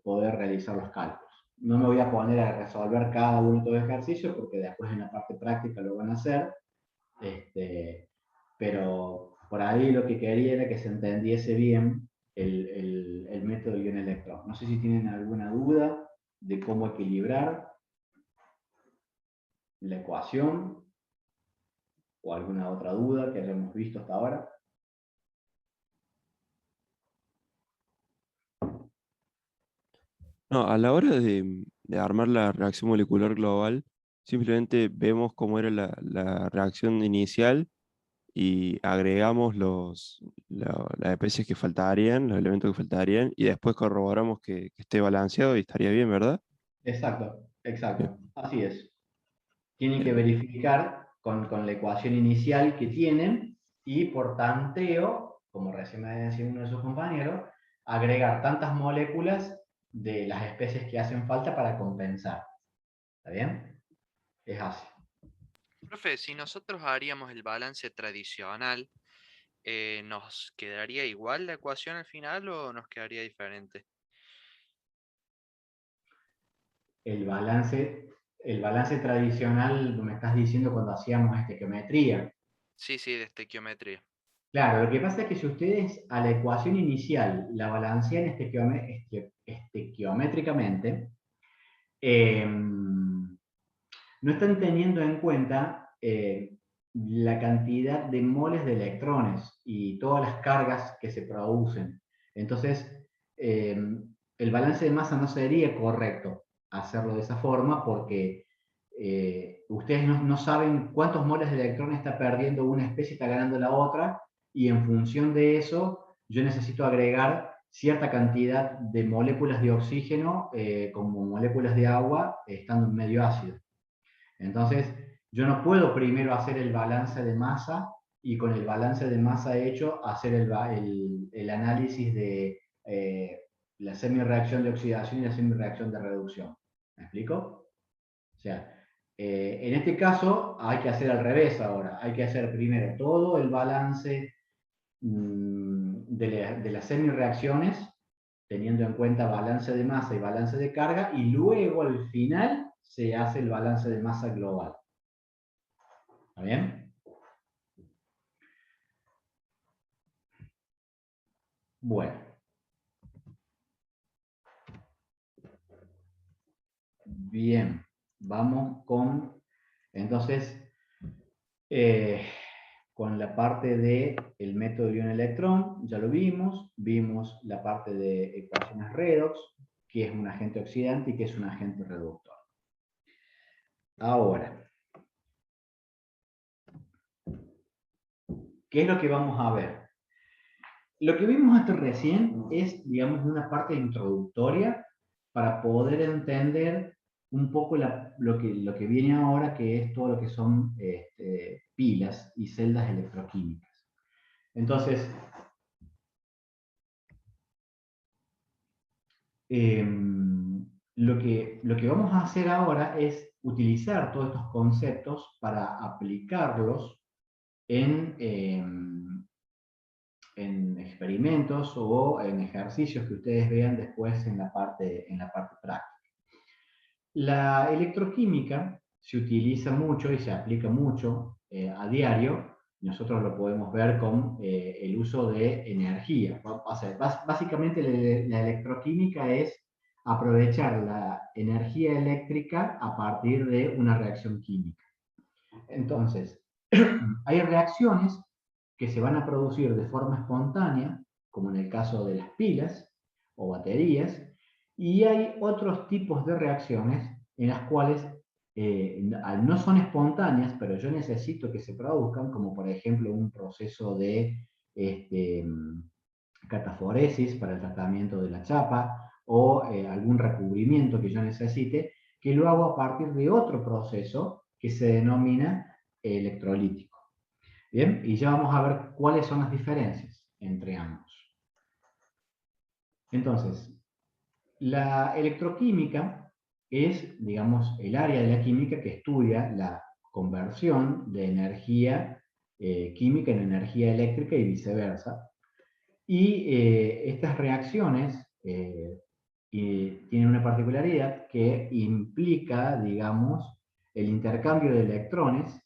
poder realizar los cálculos. No me voy a poner a resolver cada uno de los ejercicios porque después en la parte práctica lo van a hacer, pero por ahí lo que quería era que se entendiese bien el método ion-electrón. No sé si tienen alguna duda de cómo equilibrar la ecuación o alguna otra duda que hayamos visto hasta ahora. No, a la hora de armar la reacción molecular global, simplemente vemos cómo era la reacción inicial y agregamos las especies que faltarían, los elementos que faltarían, y después corroboramos que esté balanceado y estaría bien, ¿verdad? Exacto, Bien. exacto. Así es. tienen que verificar con la ecuación inicial que tienen y por tanteo, como recién me decía uno de sus compañeros, agregar tantas moléculas de las especies que hacen falta para compensar. ¿Está bien? Es así. Profe, si nosotros haríamos el balance tradicional, ¿nos quedaría igual la ecuación al final o nos quedaría diferente? El balance tradicional, me estás diciendo cuando hacíamos estequiometría. Sí, sí, de estequiometría. Claro, lo que pasa es que si ustedes a la ecuación inicial la balancean estequiométricamente, no están teniendo en cuenta la cantidad de moles de electrones y todas las cargas que se producen. Entonces, el balance de masa no sería correcto hacerlo de esa forma porque ustedes no saben cuántos moles de electrones está perdiendo una especie y está ganando la otra, y en función de eso yo necesito agregar cierta cantidad de moléculas de oxígeno como moléculas de agua estando en medio ácido. Entonces, yo no puedo primero hacer el balance de masa y con el balance de masa hecho hacer el análisis de la semirreacción de oxidación y la semirreacción de reducción. ¿Me explico? O sea, en este caso hay que hacer al revés ahora. Hay que hacer primero todo el balance de las semirreacciones, teniendo en cuenta balance de masa y balance de carga, y luego al final se hace el balance de masa global. ¿Está bien? Bueno. Bien. Vamos con, entonces, con la parte del método de ion-electrón, ya lo vimos la parte de ecuaciones redox, que es un agente oxidante y que es un agente reductor. Ahora, ¿qué es lo que vamos a ver? Lo que vimos hasta recién es, digamos, una parte introductoria para poder entender un poco lo que viene ahora, que es todo lo que son pilas y celdas electroquímicas. Entonces, lo que vamos a hacer ahora es utilizar todos estos conceptos para aplicarlos en experimentos o en ejercicios que ustedes vean después en la parte práctica. La electroquímica se utiliza mucho y se aplica mucho a diario. Nosotros lo podemos ver con el uso de energía. O sea, básicamente la electroquímica es aprovechar la energía eléctrica a partir de una reacción química. Entonces, hay reacciones que se van a producir de forma espontánea, como en el caso de las pilas o baterías, y hay otros tipos de reacciones en las cuales no son espontáneas, pero yo necesito que se produzcan, como por ejemplo un proceso de cataforesis para el tratamiento de la chapa, o algún recubrimiento que yo necesite, que lo hago a partir de otro proceso que se denomina electrolítico. Bien, y ya vamos a ver cuáles son las diferencias entre ambos. Entonces, la electroquímica es, digamos, el área de la química que estudia la conversión de energía química en energía eléctrica y viceversa. Y estas reacciones tienen una particularidad que implica, digamos, el intercambio de electrones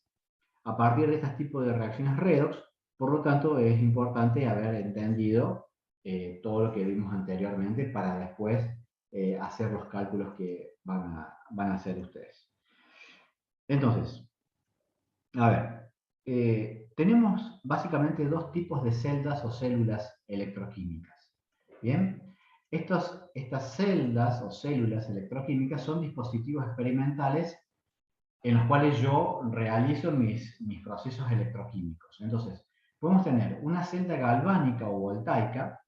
a partir de este tipo de reacciones redox. Por lo tanto, es importante haber entendido todo lo que vimos anteriormente para después hacer los cálculos que van a hacer ustedes. Entonces, a ver, tenemos básicamente dos tipos de celdas o células electroquímicas. Bien, estas celdas o células electroquímicas son dispositivos experimentales en los cuales yo realizo mis procesos electroquímicos. Entonces, podemos tener una celda galvánica o voltaica,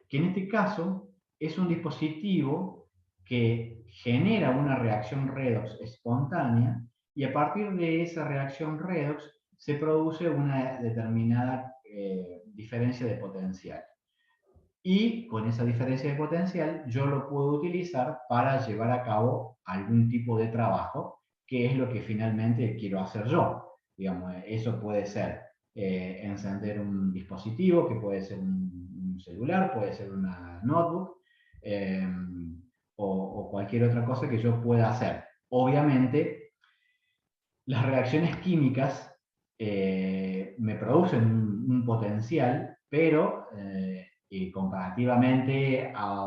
que en este caso es un dispositivo que genera una reacción redox espontánea y a partir de esa reacción redox se produce una determinada diferencia de potencial. Y con esa diferencia de potencial yo lo puedo utilizar para llevar a cabo algún tipo de trabajo, que es lo que finalmente quiero hacer yo. Digamos, eso puede ser encender un dispositivo, que puede ser un celular, puede ser una notebook, o cualquier otra cosa que yo pueda hacer. Obviamente, las reacciones químicas me producen un potencial, pero comparativamente a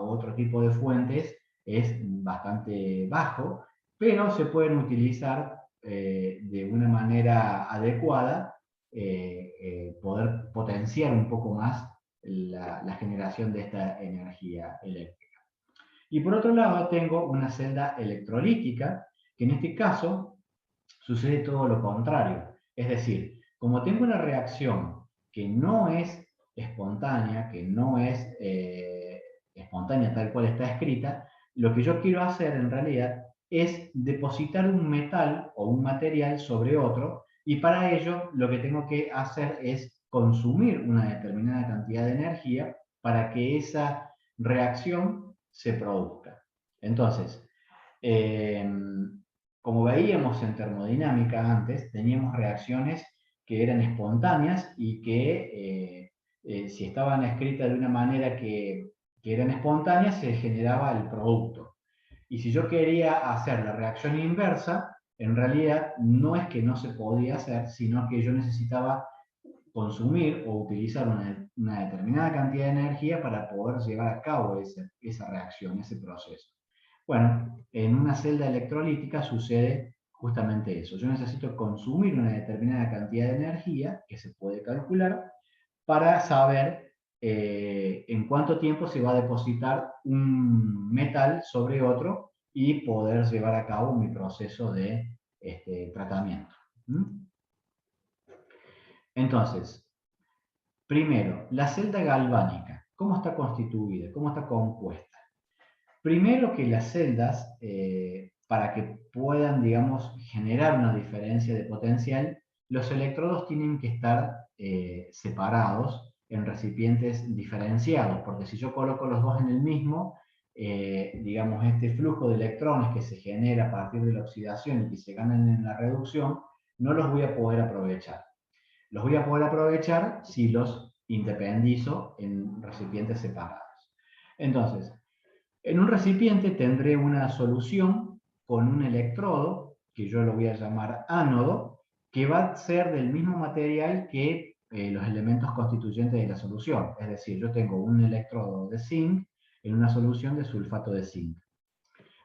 otro tipo de fuentes es bastante bajo, pero se pueden utilizar de una manera adecuada, poder potenciar un poco más la generación de esta energía eléctrica. Y por otro lado tengo una celda electrolítica, que en este caso sucede todo lo contrario. Es decir, como tengo una reacción que no es espontánea, que no es espontánea tal cual está escrita, lo que yo quiero hacer en realidad es depositar un metal o un material sobre otro, y para ello lo que tengo que hacer es consumir una determinada cantidad de energía para que esa reacción se produzca. Entonces, como veíamos en termodinámica antes, teníamos reacciones que eran espontáneas y que si estaban escritas de una manera que eran espontáneas, se generaba el producto. Y si yo quería hacer la reacción inversa, en realidad no es que no se podía hacer, sino que yo necesitaba consumir o utilizar una determinada cantidad de energía para poder llevar a cabo esa reacción, ese proceso. Bueno, en una celda electrolítica sucede justamente eso. Yo necesito consumir una determinada cantidad de energía, que se puede calcular, para saber en cuánto tiempo se va a depositar un metal sobre otro y poder llevar a cabo mi proceso de tratamiento. Entonces, primero, la celda galvánica, ¿cómo está constituida? ¿Cómo está compuesta? Primero que las celdas, para que puedan, digamos, generar una diferencia de potencial, los electrodos tienen que estar separados en recipientes diferenciados, porque si yo coloco los dos en el mismo, digamos, este flujo de electrones que se genera a partir de la oxidación y que se ganan en la reducción, no los voy a poder aprovechar. Los voy a poder aprovechar si los independizo en recipientes separados. Entonces, en un recipiente tendré una solución con un electrodo, que yo lo voy a llamar ánodo, que va a ser del mismo material que los elementos constituyentes de la solución. Es decir, yo tengo un electrodo de zinc en una solución de sulfato de zinc.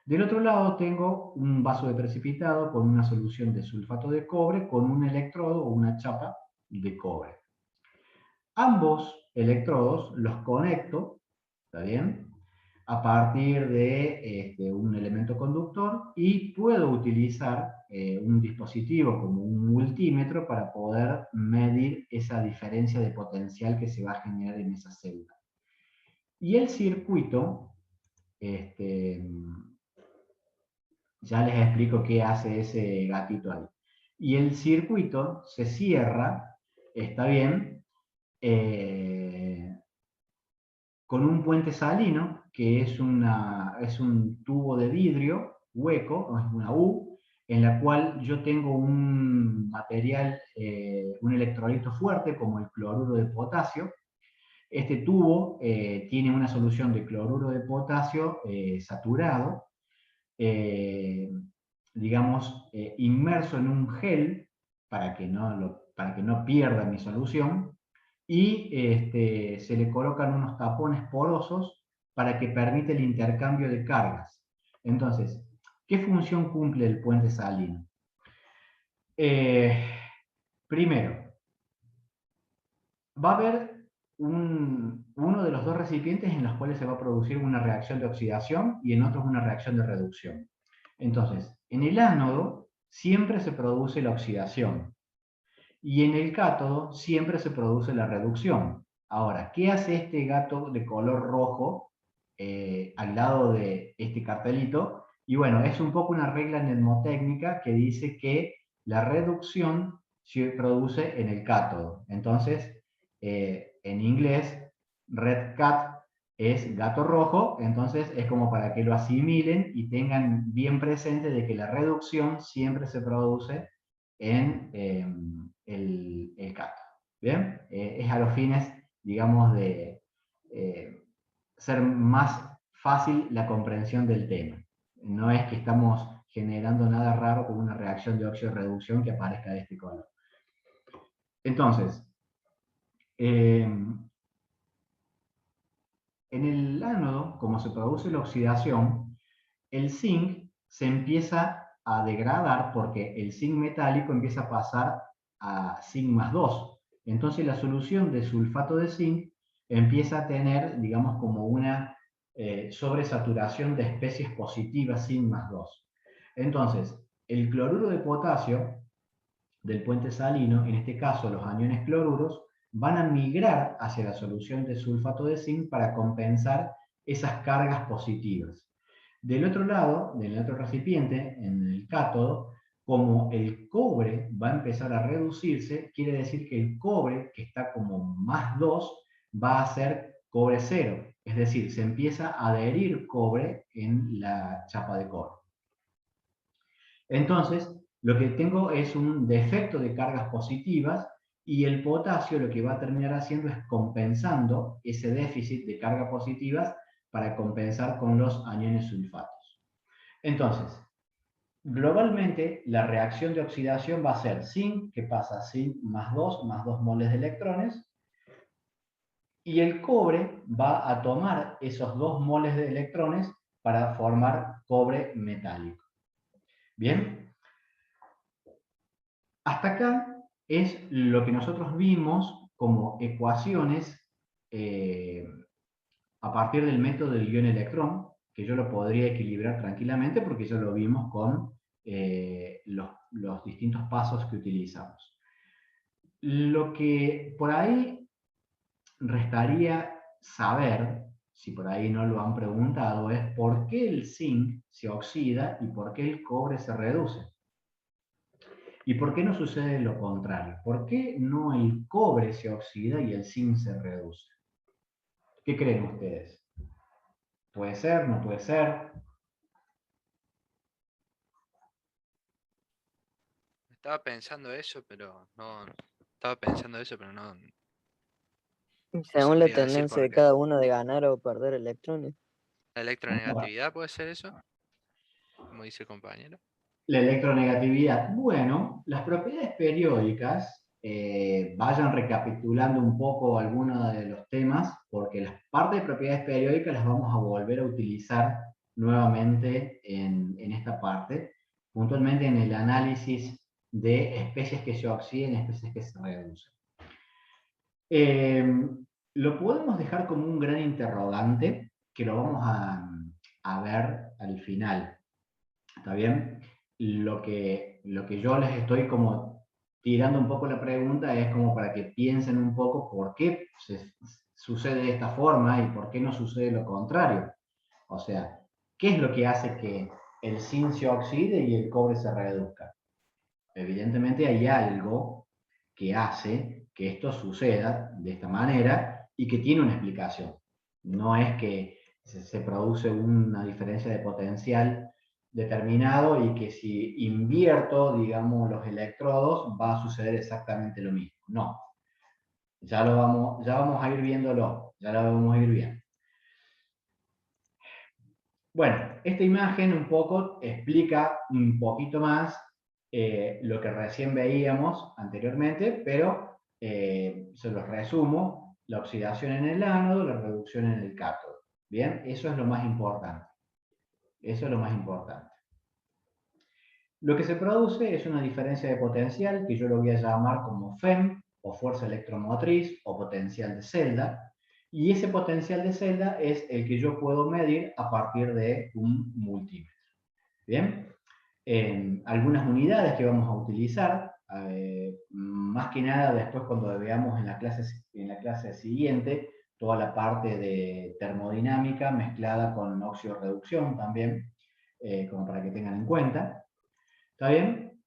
Del otro lado tengo un vaso de precipitado con una solución de sulfato de cobre con un electrodo o una chapa de cobre. Ambos electrodos los conecto, ¿está bien?, a partir de un elemento conductor, y puedo utilizar un dispositivo como un multímetro para poder medir esa diferencia de potencial que se va a generar en esa celda. Y el circuito, ya les explico qué hace ese gatito ahí. Y el circuito se cierra, está bien, con un puente salino, que es un tubo de vidrio hueco, es una U, en la cual yo tengo un material, un electrolito fuerte, como el cloruro de potasio. Este tubo tiene una solución de cloruro de potasio saturado, digamos, inmerso en un gel, para que no pierda mi solución, y se le colocan unos tapones porosos para que permita el intercambio de cargas. Entonces, ¿qué función cumple el puente salino? Primero, va a haber uno de los dos recipientes en los cuales se va a producir una reacción de oxidación y en otros una reacción de reducción. Entonces, en el ánodo siempre se produce la oxidación y en el cátodo siempre se produce la reducción. Ahora, ¿qué hace este gato de color rojo al lado de este cartelito? Y bueno, es un poco una regla mnemotécnica que dice que la reducción se produce en el cátodo. Entonces, en inglés, red cat es gato rojo, entonces es como para que lo asimilen y tengan bien presente de que la reducción siempre se produce en el cátodo. ¿Bien? Es a los fines, digamos, de ser más fácil la comprensión del tema. No es que estamos generando nada raro con una reacción de óxido de reducción que aparezca de este color. Entonces, en el ánodo, como se produce la oxidación, el zinc se empieza a degradar porque el zinc metálico empieza a pasar a zinc más 2. Entonces la solución de sulfato de zinc empieza a tener, digamos, como una sobresaturación de especies positivas zinc más 2. Entonces, el cloruro de potasio del puente salino, en este caso los aniones cloruros, van a migrar hacia la solución de sulfato de zinc para compensar esas cargas positivas. Del otro lado, del otro recipiente, en el cátodo, como el cobre va a empezar a reducirse, quiere decir que el cobre, que está como más 2, va a ser cobre 0. Es decir, se empieza a adherir cobre en la chapa de cobre. Entonces, lo que tengo es un defecto de cargas positivas y el potasio lo que va a terminar haciendo es compensando ese déficit de cargas positivas para compensar con los aniones sulfatos. Entonces, globalmente la reacción de oxidación va a ser zinc, que pasa a zinc más 2 moles de electrones, y el cobre va a tomar esos 2 moles de electrones para formar cobre metálico. ¿Bien? Hasta acá es lo que nosotros vimos como ecuaciones a partir del método del ion-electrón, que yo lo podría equilibrar tranquilamente porque ya lo vimos con los distintos pasos que utilizamos. Lo que por ahí restaría saber, si por ahí no lo han preguntado, es por qué el zinc se oxida y por qué el cobre se reduce. ¿Y por qué no sucede lo contrario? ¿Por qué no el cobre se oxida y el zinc se reduce? ¿Qué creen ustedes? ¿Puede ser? ¿No puede ser? Estaba pensando eso, pero no. Estaba pensando eso, pero no Según la sabría decir tendencia por de qué. cada uno de ganar o perder electrones. ¿La electronegatividad puede ser eso? Como dice el compañero. La electronegatividad. Bueno, las propiedades periódicas, vayan recapitulando un poco algunos de los temas, porque las partes de propiedades periódicas las vamos a volver a utilizar nuevamente en esta parte, puntualmente en el análisis de especies que se oxiden, especies que se reducen. Lo podemos dejar como un gran interrogante, que lo vamos a ver al final. ¿Está bien? Lo que yo les estoy como tirando un poco la pregunta es como para que piensen un poco por qué sucede de esta forma y por qué no sucede lo contrario. O sea, ¿qué es lo que hace que el zinc se oxide y el cobre se reduzca? Evidentemente hay algo que hace que esto suceda de esta manera y que tiene una explicación. No es que se produce una diferencia de potencial determinado y que si invierto, digamos, los electrodos va a suceder exactamente lo mismo. No. Ya vamos a ir viéndolo, ya lo vamos a ir viendo. Bueno, esta imagen un poco explica un poquito más lo que recién veíamos anteriormente, pero se los resumo: la oxidación en el ánodo, la reducción en el cátodo. Bien, eso es lo más importante. Eso es lo más importante. Lo que se produce es una diferencia de potencial que yo lo voy a llamar como FEM, o fuerza electromotriz, o potencial de celda. Y ese potencial de celda es el que yo puedo medir a partir de un multímetro. Bien, algunas unidades que vamos a utilizar, más que nada después cuando veamos en la clase siguiente, toda la parte de termodinámica mezclada con óxido reducción también. como para que tengan en cuenta. ¿Está bien?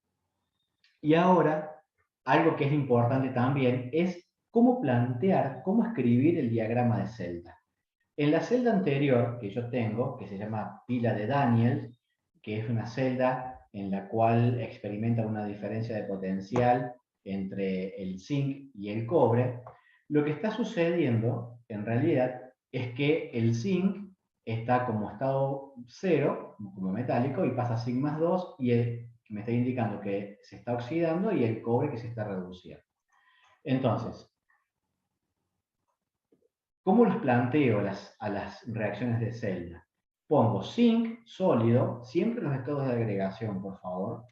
Y ahora, algo que es importante también es cómo plantear, cómo escribir el diagrama de celda. En la celda anterior que yo tengo, que se llama pila de Daniels, que es una celda en la cual experimenta una diferencia de potencial entre el zinc y el cobre, lo que está sucediendo en realidad es que el zinc está como estado 0, como metálico, y pasa a zinc más 2, y me está indicando que se está oxidando, y el cobre que se está reduciendo. Entonces, ¿cómo los planteo a las reacciones de celda? Pongo zinc sólido, siempre los estados de agregación, por favor.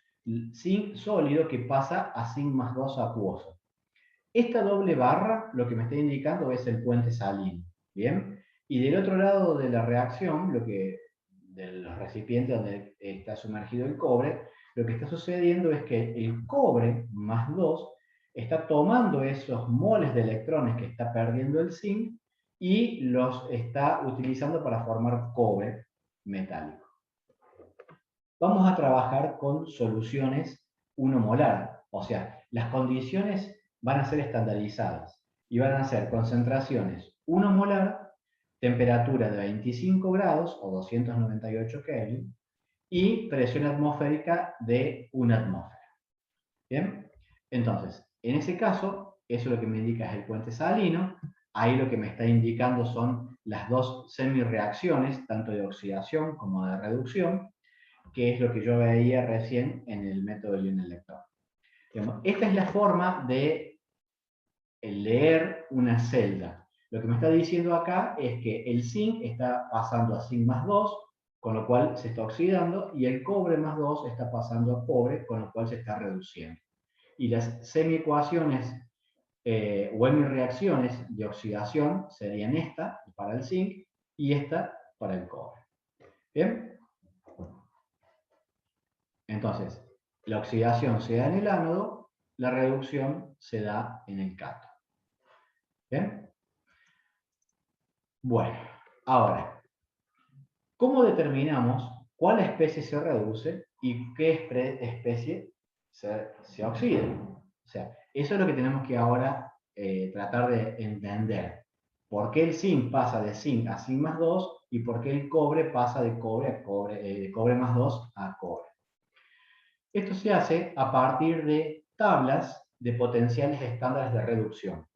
Zinc sólido que pasa a zinc más 2 acuoso. Esta doble barra lo que me está indicando es el puente salino. ¿Bien? Y del otro lado de la reacción, del recipiente donde está sumergido el cobre, lo que está sucediendo es que el cobre más 2 está tomando esos moles de electrones que está perdiendo el zinc y los está utilizando para formar cobre metálico. Vamos a trabajar con soluciones 1 molar, o sea, las condiciones van a ser estandarizadas y van a ser concentraciones 1 molar, temperatura de 25 grados o 298 Kelvin y presión atmosférica de 1 atmósfera. ¿Bien? Entonces, en ese caso, eso lo que me indica es el puente salino. Ahí lo que me está indicando son las dos semireacciones, tanto de oxidación como de reducción, que es lo que yo veía recién en el método de un electrón. Esta es la forma de leer una celda. Lo que me está diciendo acá es que el zinc está pasando a zinc más 2, con lo cual se está oxidando, y el cobre más 2 está pasando a cobre, con lo cual se está reduciendo. Y las semiecuaciones o hemireacciones de oxidación serían esta para el zinc y esta para el cobre. ¿Bien? Entonces, la oxidación se da en el ánodo, la reducción se da en el cátodo. ¿Bien? Bueno, ahora, ¿cómo determinamos cuál especie se reduce y qué especie se oxida? O sea, eso es lo que tenemos que ahora tratar de entender. ¿Por qué el zinc pasa de zinc a zinc más 2 y por qué el cobre pasa de cobre más 2 a cobre? Esto se hace a partir de tablas de potenciales estándares de reducción.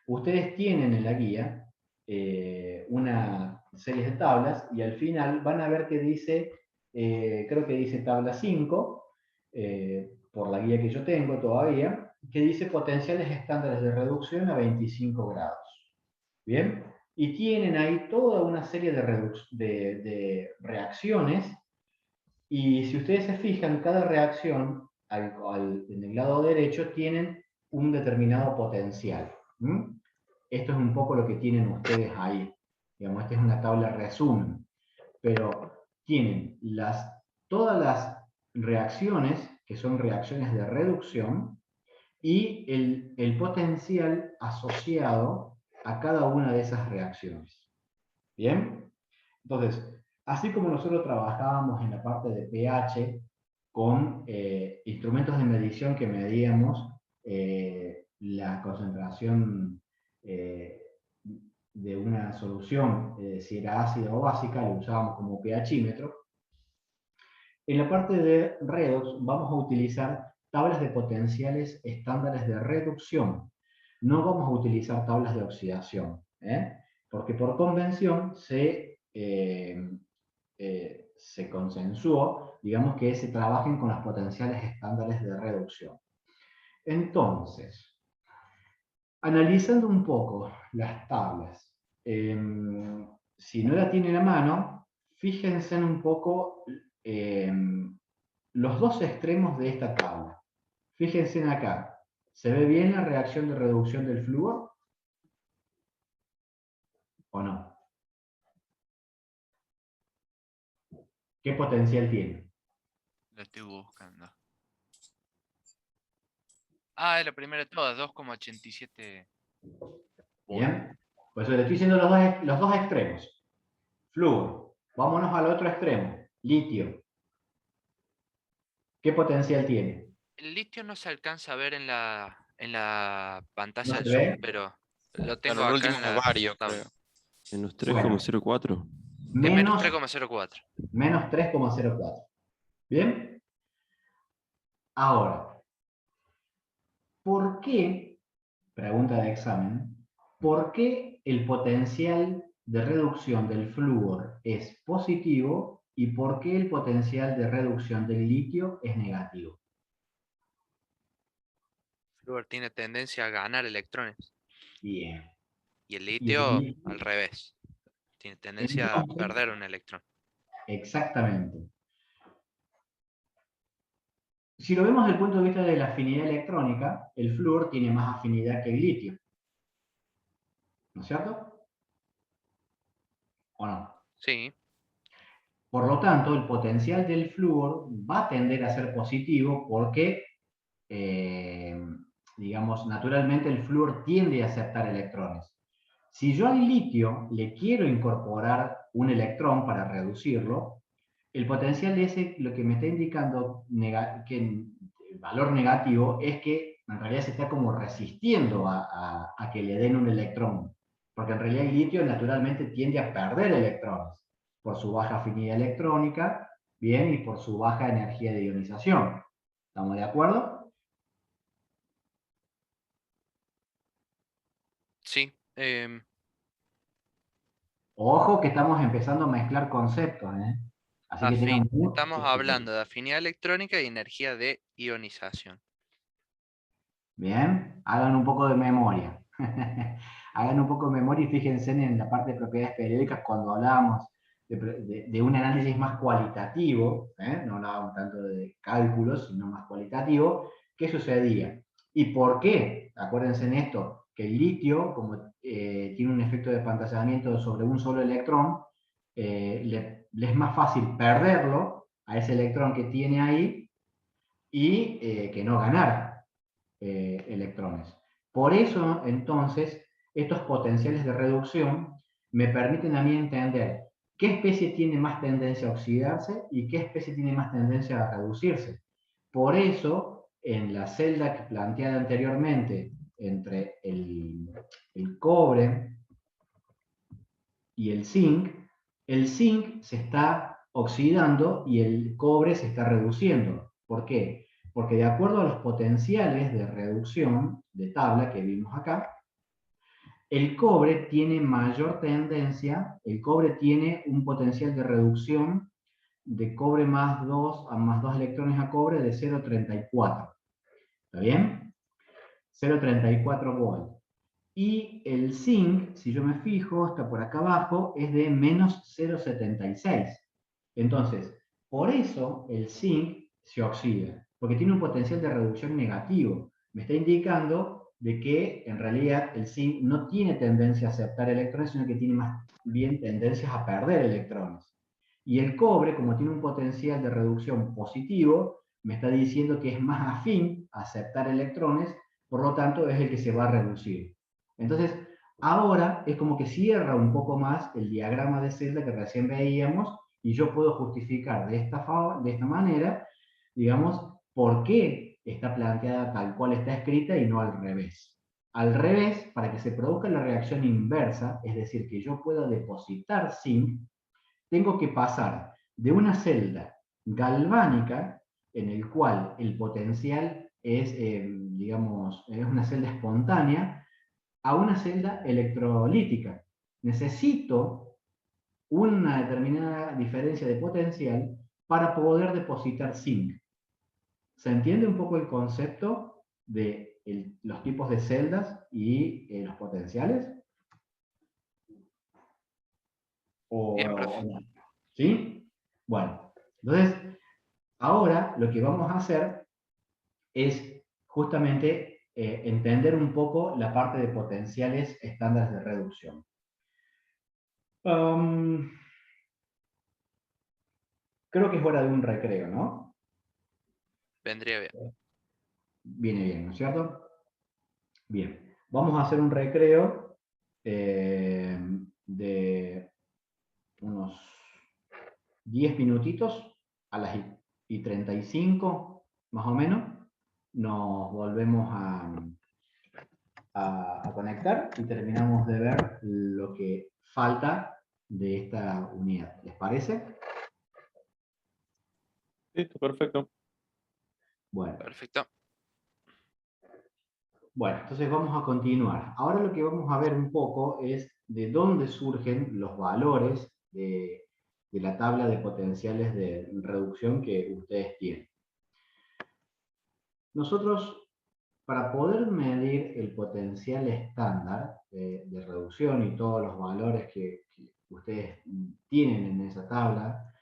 Ustedes tienen en la guía una serie de tablas y al final van a ver que dice, creo que dice tabla 5, por la guía que yo tengo todavía, que dice potenciales estándares de reducción a 25 grados. ¿Bien? Y tienen ahí toda una serie de reacciones. Y si ustedes se fijan, cada reacción en el lado derecho tienen un determinado potencial. Esto es un poco lo que tienen ustedes ahí. Digamos, esta es una tabla resumen. Pero tienen todas las reacciones, que son reacciones de reducción, y el potencial asociado a cada una de esas reacciones. ¿Bien? Entonces, así como nosotros trabajábamos en la parte de pH con instrumentos de medición que medíamos la concentración de una solución, si era ácida o básica, lo usábamos como pHímetro. En la parte de redox vamos a utilizar tablas de potenciales estándares de reducción. No vamos a utilizar tablas de oxidación, porque por convención se consensuó, digamos, que se trabajen con las potenciales estándares de reducción. Entonces, analizando un poco las tablas, si no la tienen a mano, fíjense en un poco los dos extremos de esta tabla. Fíjense en acá, ¿se ve bien la reacción de reducción del flúor? ¿O no? ¿Qué potencial tiene? Lo estoy buscando. Ah, es la primera de todas, 2,87. Bien, pues le estoy diciendo los dos extremos. Flúor. Vámonos al otro extremo, litio. ¿Qué potencial tiene? El litio no se alcanza a ver en la pantalla ¿No de se Zoom, ve? pero lo Claro, tengo el acá último en es la vario, tabla. creo. Menos Bueno, 3,04. Es menos menos, 3,04. menos 3,04. ¿Bien? Ahora, ¿por qué, pregunta de examen, por qué el potencial de reducción del flúor es positivo y por qué el potencial de reducción del litio es negativo? El flúor tiene tendencia a ganar electrones Bien. y el Y el litio litio, al revés. Tiene tendencia a entonces, perder un electrón. exactamente. Si lo vemos desde el punto de vista de la afinidad electrónica, el flúor tiene más afinidad que el litio. ¿No es cierto? ¿O no? Sí, Por lo tanto, el potencial del flúor va a tender a ser positivo porque, digamos, naturalmente el flúor tiende a aceptar electrones. Si yo al litio le quiero incorporar un electrón para reducirlo, el potencial de ese lo que me está indicando que el valor negativo es que en realidad se está como resistiendo a que le den un electrón, porque en realidad el litio naturalmente tiende a perder electrones por su baja afinidad electrónica, bien, y por su baja energía de ionización. ¿Estamos de acuerdo? sí. Ojo que estamos empezando a mezclar conceptos, ¿eh? Así que tengan Estamos mucho cuidado. hablando de afinidad electrónica y energía de ionización. Bien, hagan un poco de memoria. Hagan un poco de memoria y fíjense en la parte de propiedades periódicas cuando hablábamos de un análisis más cualitativo, ¿eh? No hablábamos tanto de cálculos, sino más cualitativo, ¿qué sucedía? ¿Y por qué? Acuérdense en esto, que el litio, como tiene un efecto de espantallamiento sobre un solo electrón, le es más fácil perderlo a ese electrón que tiene ahí y que no ganar electrones. Por eso, entonces, estos potenciales de reducción me permiten a mí entender qué especie tiene más tendencia a oxidarse y qué especie tiene más tendencia a reducirse. Por eso, en la celda que planteada anteriormente entre el cobre y el zinc se está oxidando y el cobre se está reduciendo. ¿Por qué? Porque de acuerdo a los potenciales de reducción de tabla que vimos acá, el cobre tiene mayor tendencia, el cobre tiene un potencial de reducción de cobre más 2 a más 2 electrones a cobre de 0,34. ¿Está bien? 0,34 volt. Y el zinc, si yo me fijo, está por acá abajo, es de menos 0,76. Entonces, por eso el zinc se oxida, porque tiene un potencial de reducción negativo. Me está indicando de que en realidad el zinc no tiene tendencia a aceptar electrones, sino que tiene más bien tendencias a perder electrones. Y el cobre, como tiene un potencial de reducción positivo, me está diciendo que es más afín a aceptar electrones, por lo tanto es el que se va a reducir. Entonces, ahora es como que cierra un poco más el diagrama de celda que recién veíamos y yo puedo justificar de esta manera, digamos, por qué está planteada tal cual está escrita y no al revés. Al revés, para que se produzca la reacción inversa, es decir, que yo pueda depositar zinc, tengo que pasar de una celda galvánica en el cual el potencial es, digamos, es una celda espontánea, a una celda electrolítica. Necesito una determinada diferencia de potencial para poder depositar zinc. ¿Se entiende un poco el concepto de los tipos de celdas y los potenciales? Bien, profe. ¿Sí? Bueno, entonces, ahora lo que vamos a hacer es justamente entender un poco la parte de potenciales estándares de reducción. Creo que es hora de un recreo, ¿no? Vendría bien. Viene bien, ¿no es cierto? Bien, vamos a hacer un recreo de unos 10 minutitos a las y 35, más o menos, nos volvemos a conectar y terminamos de ver lo que falta de esta unidad. ¿Les parece? Listo, perfecto. Bueno. Perfecto. Bueno, entonces vamos a continuar. Ahora lo que vamos a ver un poco es de dónde surgen los valores de la tabla de potenciales de reducción que ustedes tienen. Nosotros, para poder medir el potencial estándar de reducción y todos los valores que ustedes tienen en esa tabla,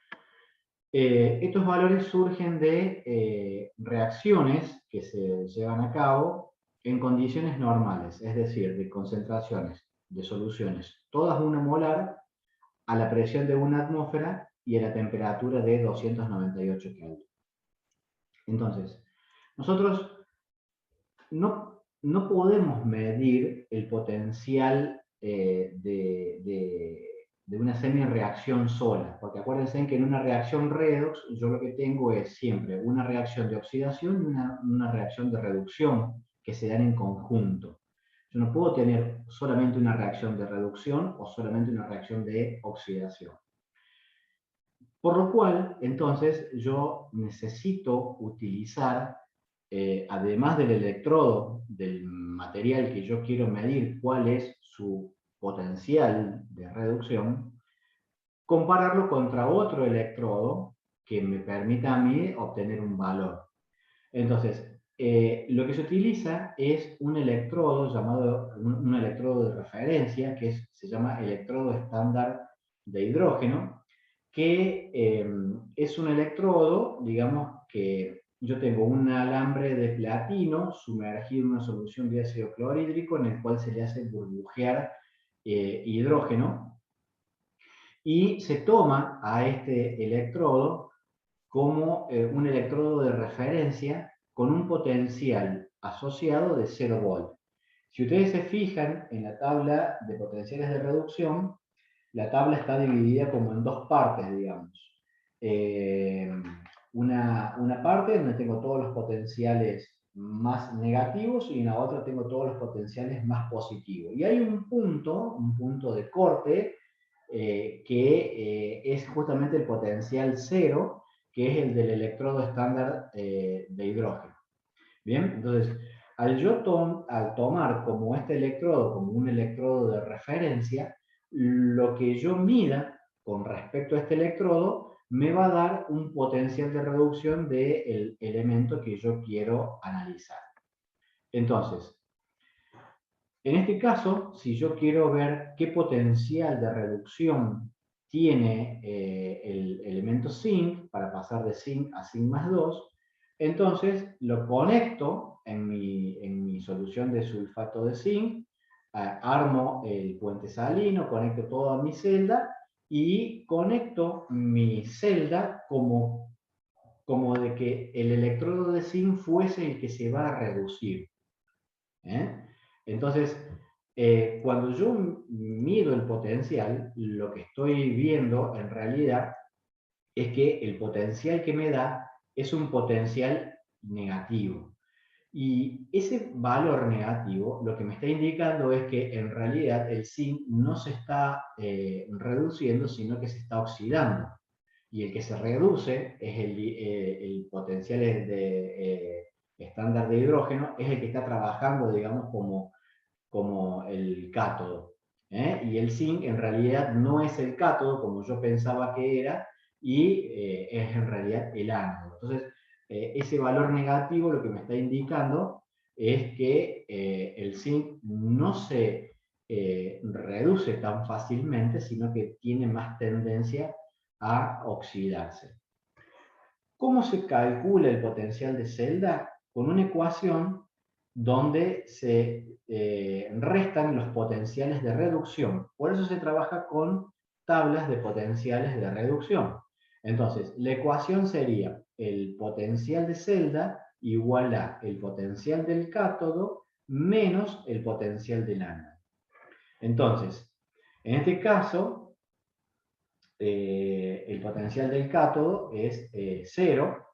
estos valores surgen de reacciones que se llevan a cabo en condiciones normales, es decir, de concentraciones de soluciones, todas 1 molar, a la presión de 1 atmósfera y a la temperatura de 298 Kelvin. Entonces, nosotros no podemos medir el potencial de una semi-reacción sola, porque acuérdense que en una reacción redox yo lo que tengo es siempre una reacción de oxidación y una reacción de reducción que se dan en conjunto. Yo no puedo tener solamente una reacción de reducción o solamente una reacción de oxidación. Por lo cual, entonces, yo necesito utilizar, además del electrodo, del material que yo quiero medir cuál es su potencial de reducción, compararlo contra otro electrodo que me permita a mí obtener un valor. Entonces, lo que se utiliza es un electrodo llamado, un electrodo de referencia, que se llama electrodo estándar de hidrógeno, que es un electrodo, digamos, que yo tengo un alambre de platino sumergido en una solución de ácido clorhídrico en el cual se le hace burbujear hidrógeno, y se toma a este electrodo como un electrodo de referencia con un potencial asociado de 0 volt. Si ustedes se fijan en la tabla de potenciales de reducción, la tabla está dividida como en dos partes, digamos. Una parte donde tengo todos los potenciales más negativos y en la otra tengo todos los potenciales más positivos. Y hay un punto de corte que es justamente el potencial cero, que es el del electrodo estándar de hidrógeno. Bien, entonces, al tomar como este electrodo, como un electrodo de referencia, lo que yo mida con respecto a este electrodo me va a dar un potencial de reducción del elemento que yo quiero analizar. Entonces, en este caso, si yo quiero ver qué potencial de reducción tiene el elemento zinc, para pasar de zinc a zinc más 2, entonces lo conecto en mi solución de sulfato de zinc, armo el puente salino, conecto toda mi celda y conecto mi celda como de que el electrodo de zinc fuese el que se va a reducir. Entonces, cuando yo mido el potencial, lo que estoy viendo en realidad es que el potencial que me da es un potencial negativo. Y ese valor negativo lo que me está indicando es que en realidad el zinc no se está reduciendo, sino que se está oxidando. Y el que se reduce es el potencial estándar de hidrógeno, es el que está trabajando, digamos, como el cátodo. Y el zinc en realidad no es el cátodo como yo pensaba que era, y es en realidad el ánodo. Entonces, ese valor negativo lo que me está indicando es que el zinc no se reduce tan fácilmente, sino que tiene más tendencia a oxidarse. ¿Cómo se calcula el potencial de celda? Con una ecuación donde se restan los potenciales de reducción. Por eso se trabaja con tablas de potenciales de reducción. Entonces, la ecuación sería el potencial de celda igual a el potencial del cátodo menos el potencial del ánodo. Entonces, en este caso, el potencial del cátodo es 0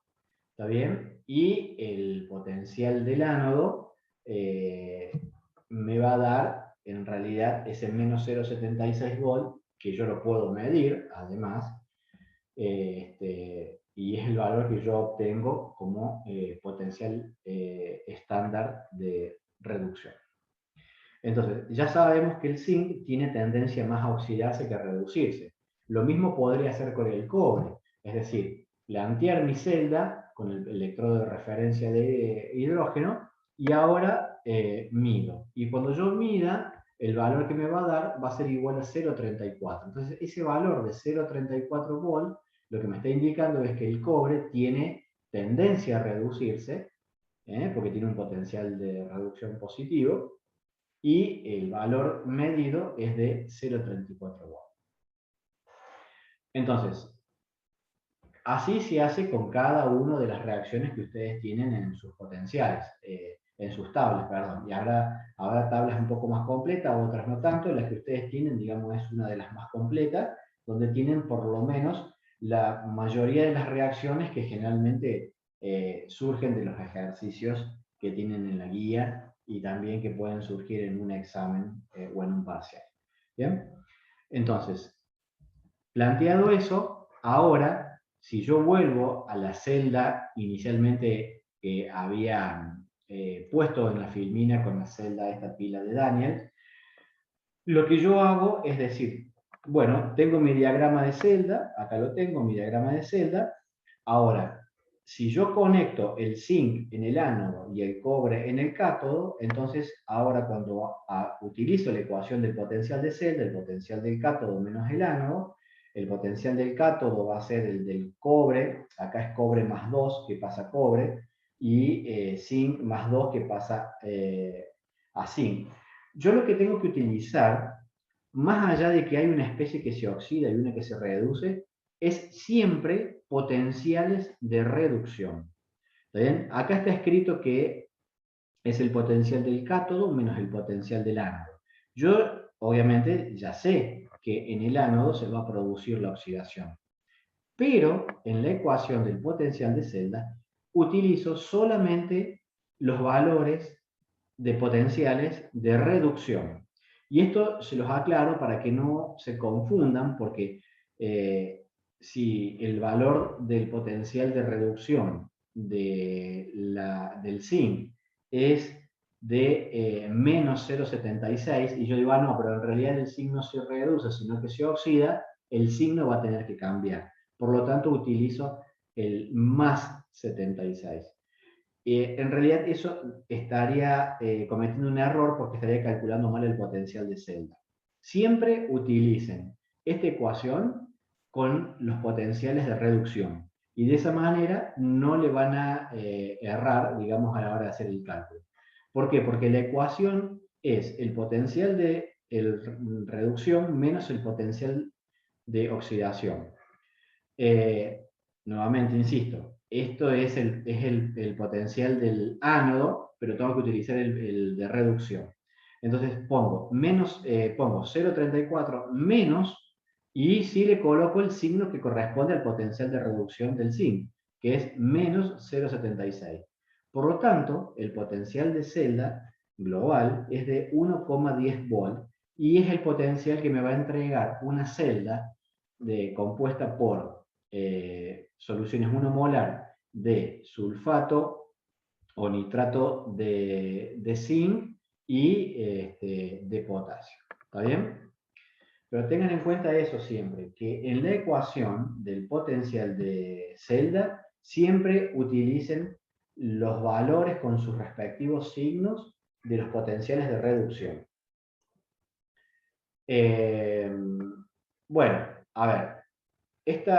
¿Está bien? Y el potencial del ánodo me va a dar, en realidad, ese menos 0,76 volt, que yo lo puedo medir, además, y es el valor que yo obtengo como potencial estándar de reducción. Entonces, ya sabemos que el zinc tiene tendencia más a oxidarse que a reducirse. Lo mismo podría hacer con el cobre, es decir, plantear mi celda con el electrodo de referencia de hidrógeno y ahora mido. Y cuando yo mida, el valor que me va a dar va a ser igual a 0,34. Entonces, ese valor de 0,34 volt, lo que me está indicando es que el cobre tiene tendencia a reducirse, porque tiene un potencial de reducción positivo, y el valor medido es de 0,34 watts. Entonces, así se hace con cada una de las reacciones que ustedes tienen en sus potenciales, en sus tablas, perdón. Y habrá tablas un poco más completas, otras no tanto. Las que ustedes tienen, digamos, es una de las más completas, donde tienen por lo menos la mayoría de las reacciones que generalmente surgen de los ejercicios que tienen en la guía y también que pueden surgir en un examen o en un parcial. ¿Bien? Entonces, planteado eso, ahora, si yo vuelvo a la celda inicialmente que había puesto en la filmina con la celda de esta pila de Daniel, lo que yo hago es decir, bueno, tengo mi diagrama de celda, acá lo tengo, mi diagrama de celda. Ahora, si yo conecto el zinc en el ánodo y el cobre en el cátodo, entonces ahora cuando utilizo la ecuación del potencial de celda, el potencial del cátodo menos el ánodo, el potencial del cátodo va a ser el del cobre, acá es cobre más 2 que pasa a cobre, y zinc más 2 que pasa a zinc. Yo lo que tengo que utilizar, más allá de que hay una especie que se oxida y una que se reduce, es siempre potenciales de reducción. ¿Está bien? Acá está escrito que es el potencial del cátodo menos el potencial del ánodo. Yo, obviamente, ya sé que en el ánodo se va a producir la oxidación. Pero en la ecuación del potencial de celda, utilizo solamente los valores de potenciales de reducción. Y esto se los aclaro para que no se confundan, porque si el valor del potencial de reducción del zinc es de menos 0,76, y yo digo, no, pero en realidad el zinc no se reduce, sino que se oxida, el signo va a tener que cambiar. Por lo tanto, utilizo el más 76. En realidad eso estaría cometiendo un error porque estaría calculando mal el potencial de celda. Siempre utilicen esta ecuación con los potenciales de reducción y de esa manera no le van a errar, digamos, a la hora de hacer el cálculo. ¿Por qué? Porque la ecuación es el potencial de reducción menos el potencial de oxidación. Nuevamente, insisto, esto es el potencial del ánodo, pero tengo que utilizar el de reducción. Entonces pongo 0,34 menos, y si le coloco el signo que corresponde al potencial de reducción del zinc, que es menos 0,76. Por lo tanto, el potencial de celda global es de 1,10 volt, y es el potencial que me va a entregar una celda compuesta por soluciones 1 molar de sulfato o nitrato de zinc y de potasio. ¿Está bien? Pero tengan en cuenta eso siempre, que en la ecuación del potencial de celda siempre utilicen los valores con sus respectivos signos de los potenciales de reducción. Bueno, a ver, esto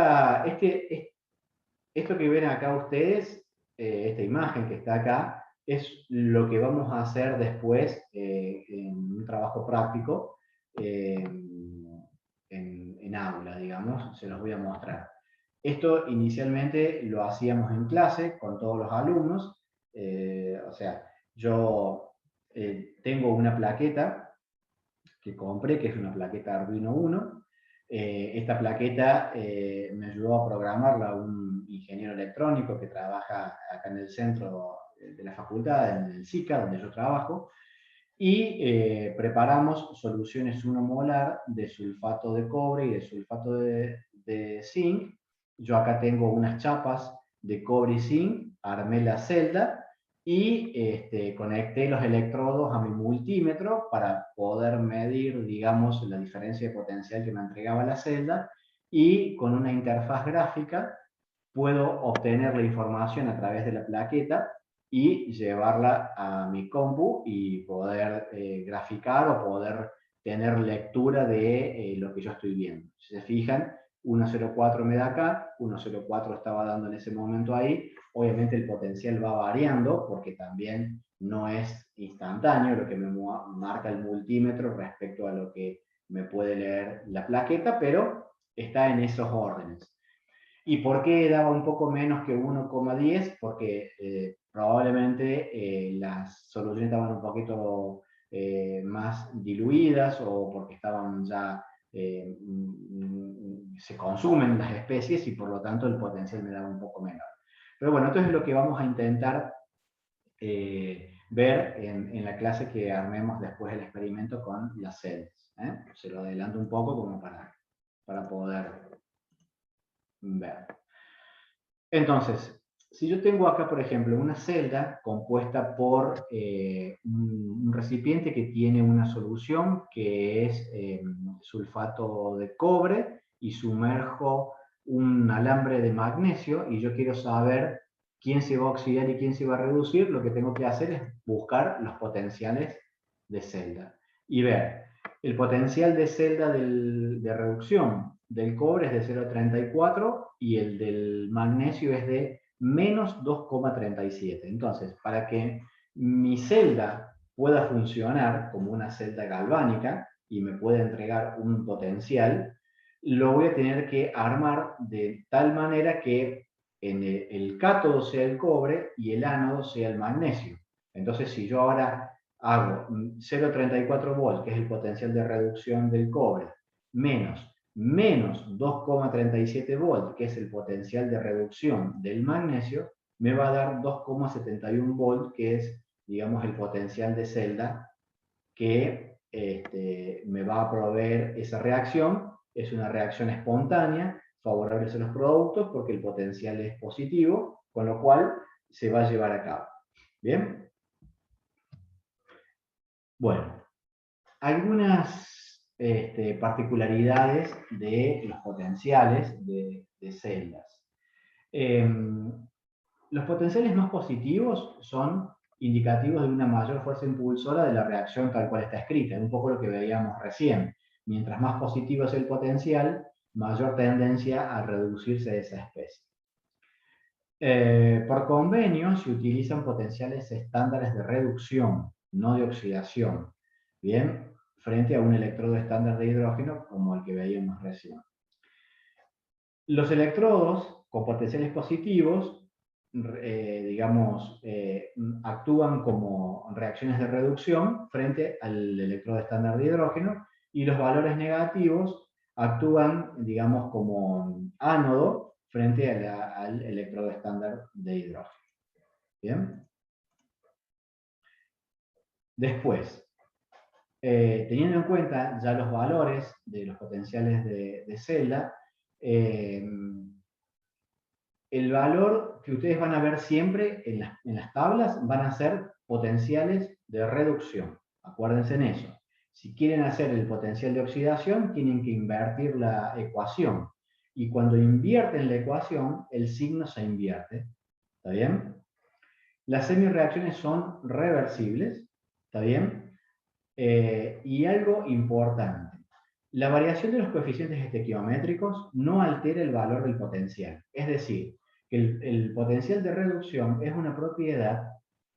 que ven acá ustedes, esta imagen que está acá, es lo que vamos a hacer después en un trabajo práctico en aula, digamos, se los voy a mostrar. Esto inicialmente lo hacíamos en clase con todos los alumnos, o sea, yo tengo una plaqueta que compré, que es una plaqueta Arduino Uno. Esta plaqueta me ayudó a programarla un un ingeniero electrónico que trabaja acá en el centro de la facultad, en el SICA, donde yo trabajo, y preparamos soluciones 1 molar de sulfato de cobre y de sulfato de zinc. Yo acá tengo unas chapas de cobre y zinc, armé la celda y conecté los electrodos a mi multímetro para poder medir, digamos, la diferencia de potencial que me entregaba la celda, y con una interfaz gráfica puedo obtener la información a través de la plaqueta y llevarla a mi compu y poder graficar o poder tener lectura de lo que yo estoy viendo. Si se fijan, 1.04 me da acá, 1.04 estaba dando en ese momento ahí. Obviamente el potencial va variando porque también no es instantáneo lo que me marca el multímetro respecto a lo que me puede leer la plaqueta, pero está en esos órdenes. ¿Y por qué daba un poco menos que 1,10? Porque probablemente las soluciones estaban un poquito más diluidas, o porque estaban ya, se consumen las especies y por lo tanto el potencial me daba un poco menor. Pero bueno, esto es lo que vamos a intentar ver en la clase que armemos después del experimento con las celdas. Se lo adelanto un poco como para poder ver. Entonces, si yo tengo acá, por ejemplo, una celda compuesta por un recipiente que tiene una solución que es sulfato de cobre, y sumerjo un alambre de magnesio, y yo quiero saber quién se va a oxidar y quién se va a reducir, lo que tengo que hacer es buscar los potenciales de celda y ver el potencial de celda de reducción del cobre es de 0,34 y el del magnesio es de menos 2,37. Entonces, para que mi celda pueda funcionar como una celda galvánica y me pueda entregar un potencial, lo voy a tener que armar de tal manera que en el cátodo sea el cobre y el ánodo sea el magnesio. Entonces, si yo ahora hago 0,34 volts, que es el potencial de reducción del cobre, menos 2,37 volts, que es el potencial de reducción del magnesio, me va a dar 2,71 volts, que es, digamos, el potencial de celda que me va a proveer esa reacción. Es una reacción espontánea, favorable a los productos, porque el potencial es positivo, con lo cual se va a llevar a cabo. ¿Bien? Bueno, algunas particularidades de los potenciales de celdas. Los potenciales más positivos son indicativos de una mayor fuerza impulsora de la reacción tal cual está escrita, un poco lo que veíamos recién. Mientras más positivo es el potencial, mayor tendencia a reducirse esa especie. Por convenio se utilizan potenciales estándares de reducción, no de oxidación, bien, frente a un electrodo estándar de hidrógeno como el que veíamos recién. Los electrodos con potenciales positivos, actúan como reacciones de reducción frente al electrodo estándar de hidrógeno, y los valores negativos actúan, digamos, como ánodo frente al electrodo estándar de hidrógeno. ¿Bien? Después, teniendo en cuenta ya los valores de los potenciales de celda, el valor que ustedes van a ver siempre en las tablas van a ser potenciales de reducción. Acuérdense en eso. Si quieren hacer el potencial de oxidación, tienen que invertir la ecuación. Y cuando invierten la ecuación, el signo se invierte. ¿Está bien? Las semireacciones son reversibles. ¿Está bien? Y algo importante. La variación de los coeficientes estequiométricos no altera el valor del potencial. Es decir, que el potencial de reducción es una propiedad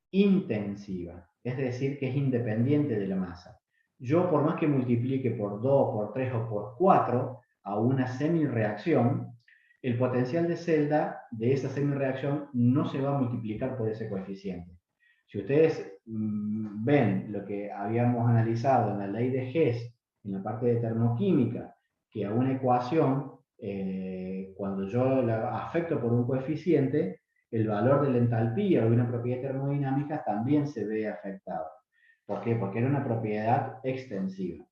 intensiva, es decir, que es independiente de la masa. Yo, por más que multiplique por 2, por 3 o por 4 a una semireacción, el potencial de celda de esa semireacción no se va a multiplicar por ese coeficiente. Si ustedes ven lo que habíamos analizado en la ley de Hess, en la parte de termoquímica, que a una ecuación cuando yo la afecto por un coeficiente, el valor de la entalpía o de una propiedad termodinámica también se ve afectado. ¿Por qué? Porque era una propiedad extensiva.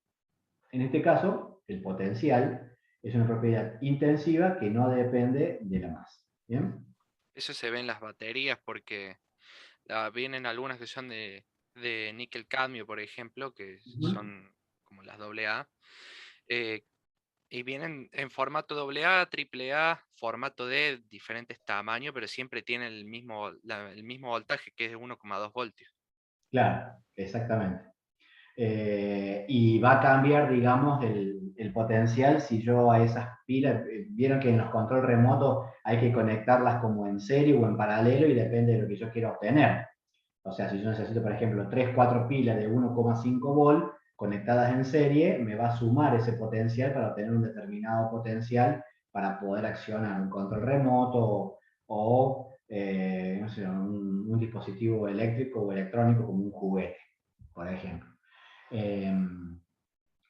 En este caso, el potencial es una propiedad intensiva que no depende de la masa. ¿Bien? Eso se ve en las baterías porque vienen algunas que son de níquel cadmio, por ejemplo, que son como las AA. Y vienen en formato AA, AAA, formato D, diferentes tamaños, pero siempre tienen el mismo voltaje, que es de 1,2 voltios. Claro, exactamente. Y va a cambiar, digamos, el potencial si yo a esas pilas, vieron que en los control remotos hay que conectarlas como en serie o en paralelo y depende de lo que yo quiera obtener. O sea, si yo necesito, por ejemplo, 3, 4 pilas de 1,5 volt conectadas en serie, me va a sumar ese potencial para obtener un determinado potencial para poder accionar un control remoto o no sé, un dispositivo eléctrico o electrónico como un juguete, por ejemplo.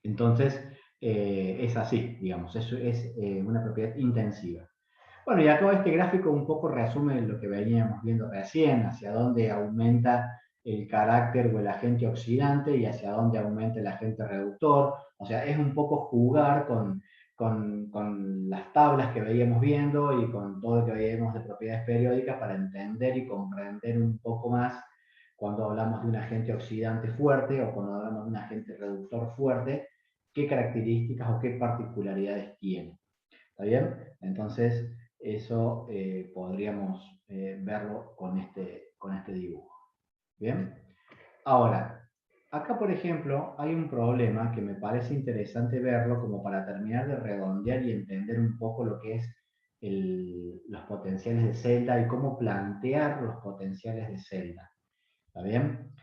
Entonces, es así, digamos, eso es una propiedad intensiva. Bueno, y acá este gráfico un poco resume lo que veníamos viendo recién, hacia dónde aumenta el carácter o el agente oxidante y hacia dónde aumenta el agente reductor. O sea, es un poco jugar con las tablas que veíamos viendo y con todo lo que veíamos de propiedades periódicas para entender y comprender un poco más cuando hablamos de un agente oxidante fuerte o cuando hablamos de un agente reductor fuerte, qué características o qué particularidades tiene. ¿Está bien? Entonces, eso podríamos verlo con este dibujo. ¿Bien? Ahora, acá, por ejemplo, hay un problema que me parece interesante verlo como para terminar de redondear y entender un poco lo que es los potenciales de celda y cómo plantear los potenciales de celda. ¿Está bien?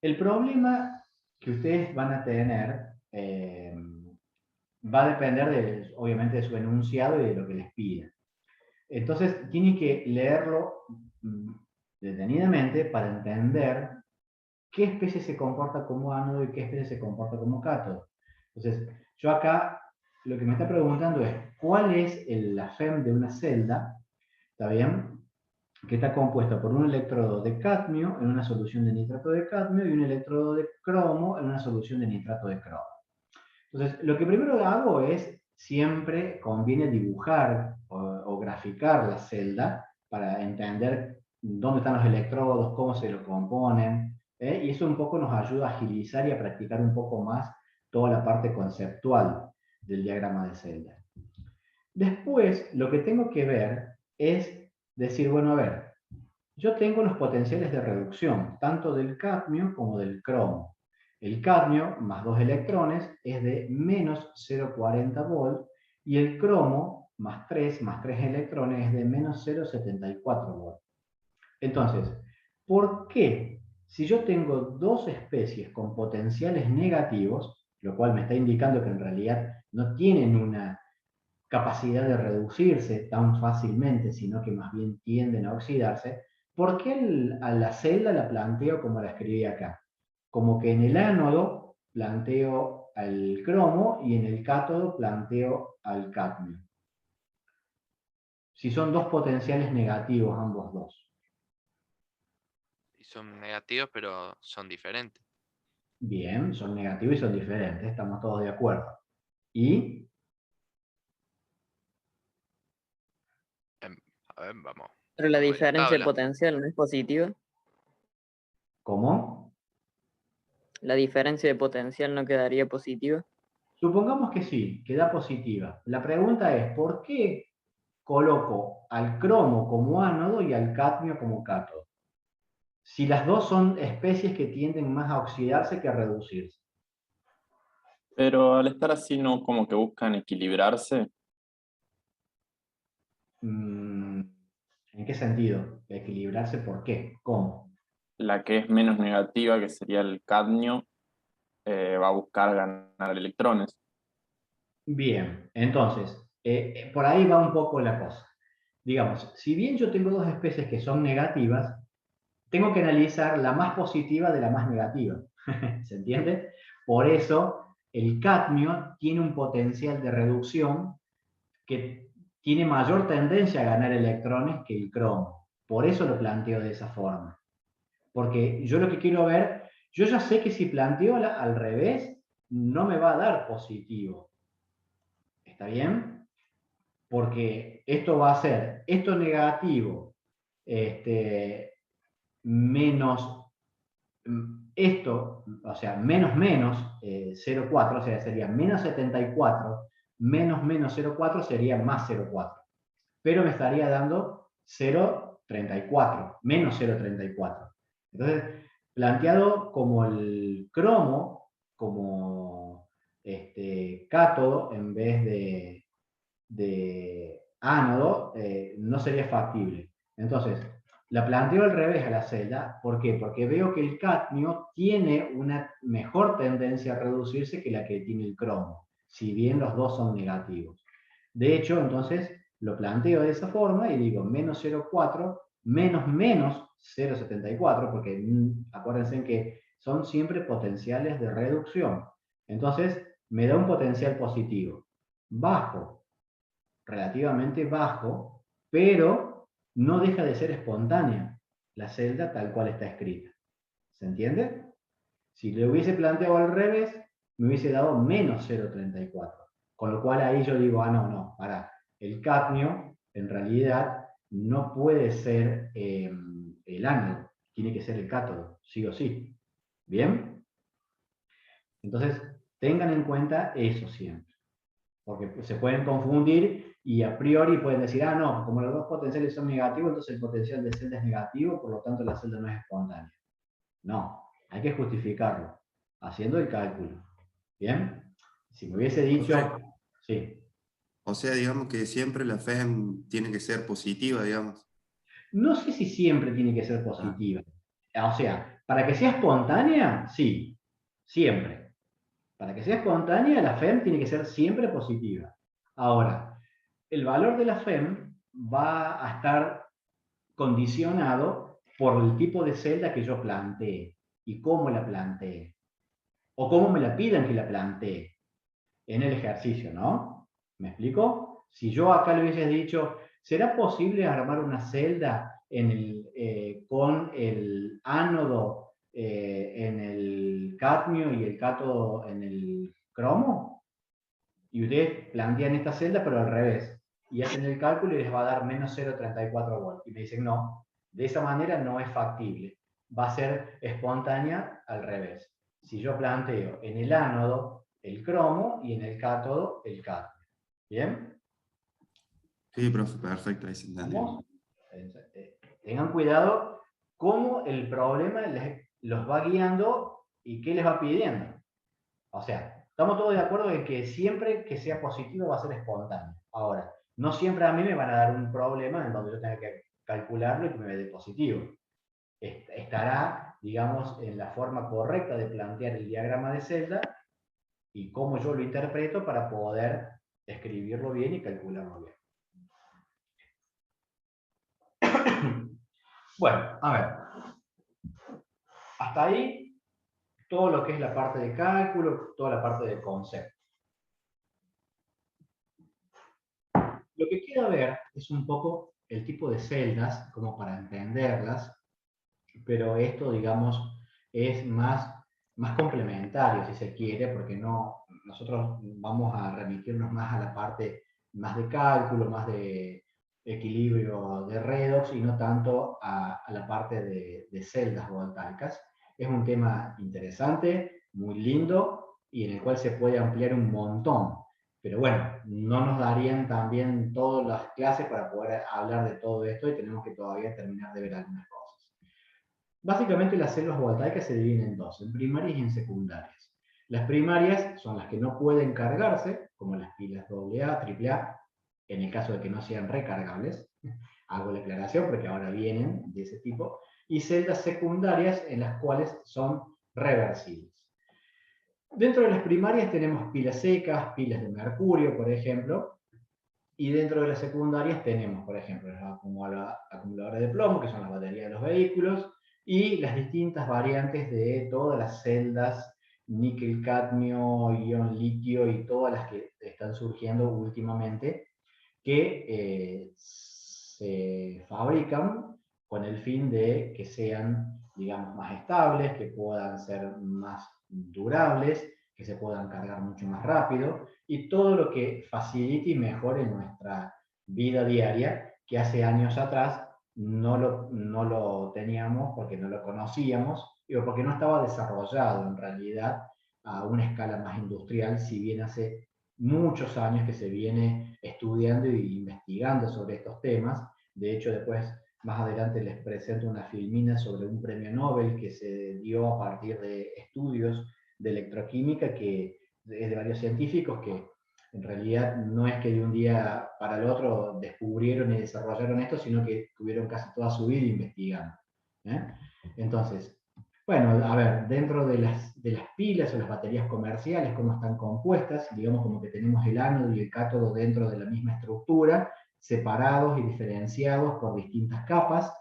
El problema que ustedes van a tener va a depender, obviamente, de su enunciado y de lo que les pida. Entonces, tienen que leerlo detenidamente para entender qué especie se comporta como ánodo y qué especie se comporta como cátodo. Entonces, yo acá lo que me está preguntando es, ¿cuál es la FEM de una celda? ¿Está bien? Que está compuesta por un electrodo de cadmio en una solución de nitrato de cadmio y un electrodo de cromo en una solución de nitrato de cromo. Entonces, lo que primero hago es, siempre conviene dibujar o graficar la celda para entender dónde están los electrodos, cómo se lo componen, y eso un poco nos ayuda a agilizar y a practicar un poco más toda la parte conceptual del diagrama de celda. Después, lo que tengo que ver es decir, bueno, a ver, yo tengo los potenciales de reducción, tanto del cadmio como del cromo. El cadmio, más 2 electrones, es de menos 0,40 volt, y el cromo, más 3 electrones, es de menos 0,74 volt. Entonces, ¿por qué? Si yo tengo dos especies con potenciales negativos, lo cual me está indicando que en realidad no tienen una capacidad de reducirse tan fácilmente, sino que más bien tienden a oxidarse, ¿por qué a la celda la planteo como la escribí acá? Como que en el ánodo planteo al cromo y en el cátodo planteo al cadmio. Si son dos potenciales negativos ambos dos. Y son negativos, pero son diferentes. Bien, son negativos y son diferentes, estamos todos de acuerdo. ¿Y? A ver, vamos. Pero la vamos a ver la diferencia de tabla. potencial no es positiva. ¿Cómo? La diferencia de potencial no quedaría positiva. Supongamos que sí, que da positiva. La pregunta es, ¿por qué coloco al cromo como ánodo y al cadmio como cátodo? Si las dos son especies que tienden más a oxidarse que a reducirse. Pero al estar así, ¿no como que buscan equilibrarse? ¿En qué sentido? ¿Equilibrarse por qué? ¿Cómo? La que es menos negativa, que sería el cadmio, va a buscar ganar electrones. Bien, entonces, por ahí va un poco la cosa. Digamos, si bien yo tengo dos especies que son negativas, tengo que analizar la más positiva de la más negativa. ¿Se entiende? Por eso, el cadmio tiene un potencial de reducción que tiene mayor tendencia a ganar electrones que el cromo. Por eso lo planteo de esa forma. Porque yo lo que quiero ver, yo ya sé que si planteo al revés, no me va a dar positivo. ¿Está bien? Porque esto va a ser, esto negativo, menos esto, o sea, menos 0,4, o sea, sería menos 74, menos 0,4 sería más 0,4. Pero me estaría dando 0,34, menos 0,34. Entonces, planteado como el cromo, como cátodo en vez de ánodo, no sería factible. Entonces, la planteo al revés a la celda. ¿Por qué? Porque veo que el cadmio tiene una mejor tendencia a reducirse que la que tiene el cromo, si bien los dos son negativos. De hecho, entonces, lo planteo de esa forma y digo menos 0,4 menos 0,74, porque acuérdense que son siempre potenciales de reducción. Entonces, me da un potencial positivo. Bajo, relativamente bajo, pero no deja de ser espontánea la celda tal cual está escrita. ¿Se entiende? Si le hubiese planteado al revés, me hubiese dado menos 0,34. Con lo cual ahí yo digo, no, pará. El cadmio, en realidad, no puede ser el ánodo, tiene que ser el cátodo, sí o sí. ¿Bien? Entonces, tengan en cuenta eso siempre. Porque se pueden confundir y a priori pueden decir, no, como los dos potenciales son negativos, entonces el potencial de celda es negativo, por lo tanto la celda no es espontánea. No, hay que justificarlo, haciendo el cálculo. ¿Bien? Si me hubiese dicho... Sí. O sea, digamos que siempre la FEM tiene que ser positiva, digamos. No sé si siempre tiene que ser positiva. O sea, para que sea espontánea, sí, siempre. Para que sea espontánea, la FEM tiene que ser siempre positiva. Ahora, el valor de la FEM va a estar condicionado por el tipo de celda que yo plantee y cómo la plantee. O cómo me la pidan que la plantee en el ejercicio, ¿no? ¿Me explico? Si yo acá le hubiese dicho, ¿será posible armar una celda con el ánodo en el cadmio y el cátodo en el cromo? Y ustedes plantean esta celda, pero al revés. Y hacen el cálculo y les va a dar menos 0,34 volts. Y me dicen, no, de esa manera no es factible. Va a ser espontánea al revés. Si yo planteo en el ánodo el cromo y en el cátodo el cadmio. ¿Bien? Sí, profe, perfecto, ahí se entendió. Tengan cuidado cómo el problema los va guiando y qué les va pidiendo. O sea, estamos todos de acuerdo en que siempre que sea positivo va a ser espontáneo. Ahora, no siempre a mí me van a dar un problema en donde yo tenga que calcularlo y que me dé positivo. Estará, digamos, en la forma correcta de plantear el diagrama de celda y cómo yo lo interpreto para poder escribirlo bien y calcularlo bien. Bueno, a ver. Hasta ahí todo lo que es la parte de cálculo, toda la parte de concepto. Lo que quiero ver es un poco el tipo de celdas, como para entenderlas, pero esto, digamos, es más complementario, si se quiere, porque nosotros vamos a remitirnos más a la parte más de cálculo, más de equilibrio de redox, y no tanto a la parte de celdas voltaicas. Es un tema interesante, muy lindo, y en el cual se puede ampliar un montón. Pero bueno, no nos darían también todas las clases para poder hablar de todo esto y tenemos que todavía terminar de ver algunas cosas. Básicamente las células voltaicas se dividen en dos, en primarias y en secundarias. Las primarias son las que no pueden cargarse, como las pilas AA, AAA, en el caso de que no sean recargables. Hago la aclaración porque ahora vienen de ese tipo. Y celdas secundarias en las cuales son reversibles. Dentro de las primarias tenemos pilas secas, pilas de mercurio, por ejemplo, y dentro de las secundarias tenemos, por ejemplo, los acumuladores de plomo, que son las baterías de los vehículos, y las distintas variantes de todas las celdas, níquel, cadmio, ion litio y todas las que están surgiendo últimamente, que se fabrican con el fin de que sean, digamos, más estables, que puedan ser más durables, que se puedan cargar mucho más rápido, y todo lo que facilite y mejore nuestra vida diaria, que hace años atrás no lo teníamos porque no lo conocíamos, o porque no estaba desarrollado en realidad a una escala más industrial, si bien hace muchos años que se viene estudiando e investigando sobre estos temas. De hecho, después, más adelante, les presento una filmina sobre un premio Nobel que se dio a partir de estudios de electroquímica, que es de varios científicos que en realidad no es que de un día para el otro descubrieron y desarrollaron esto, sino que tuvieron casi toda su vida investigando. Entonces, bueno, a ver, dentro de las pilas o las baterías comerciales, cómo están compuestas, digamos como que tenemos el ánodo y el cátodo dentro de la misma estructura, separados y diferenciados por distintas capas,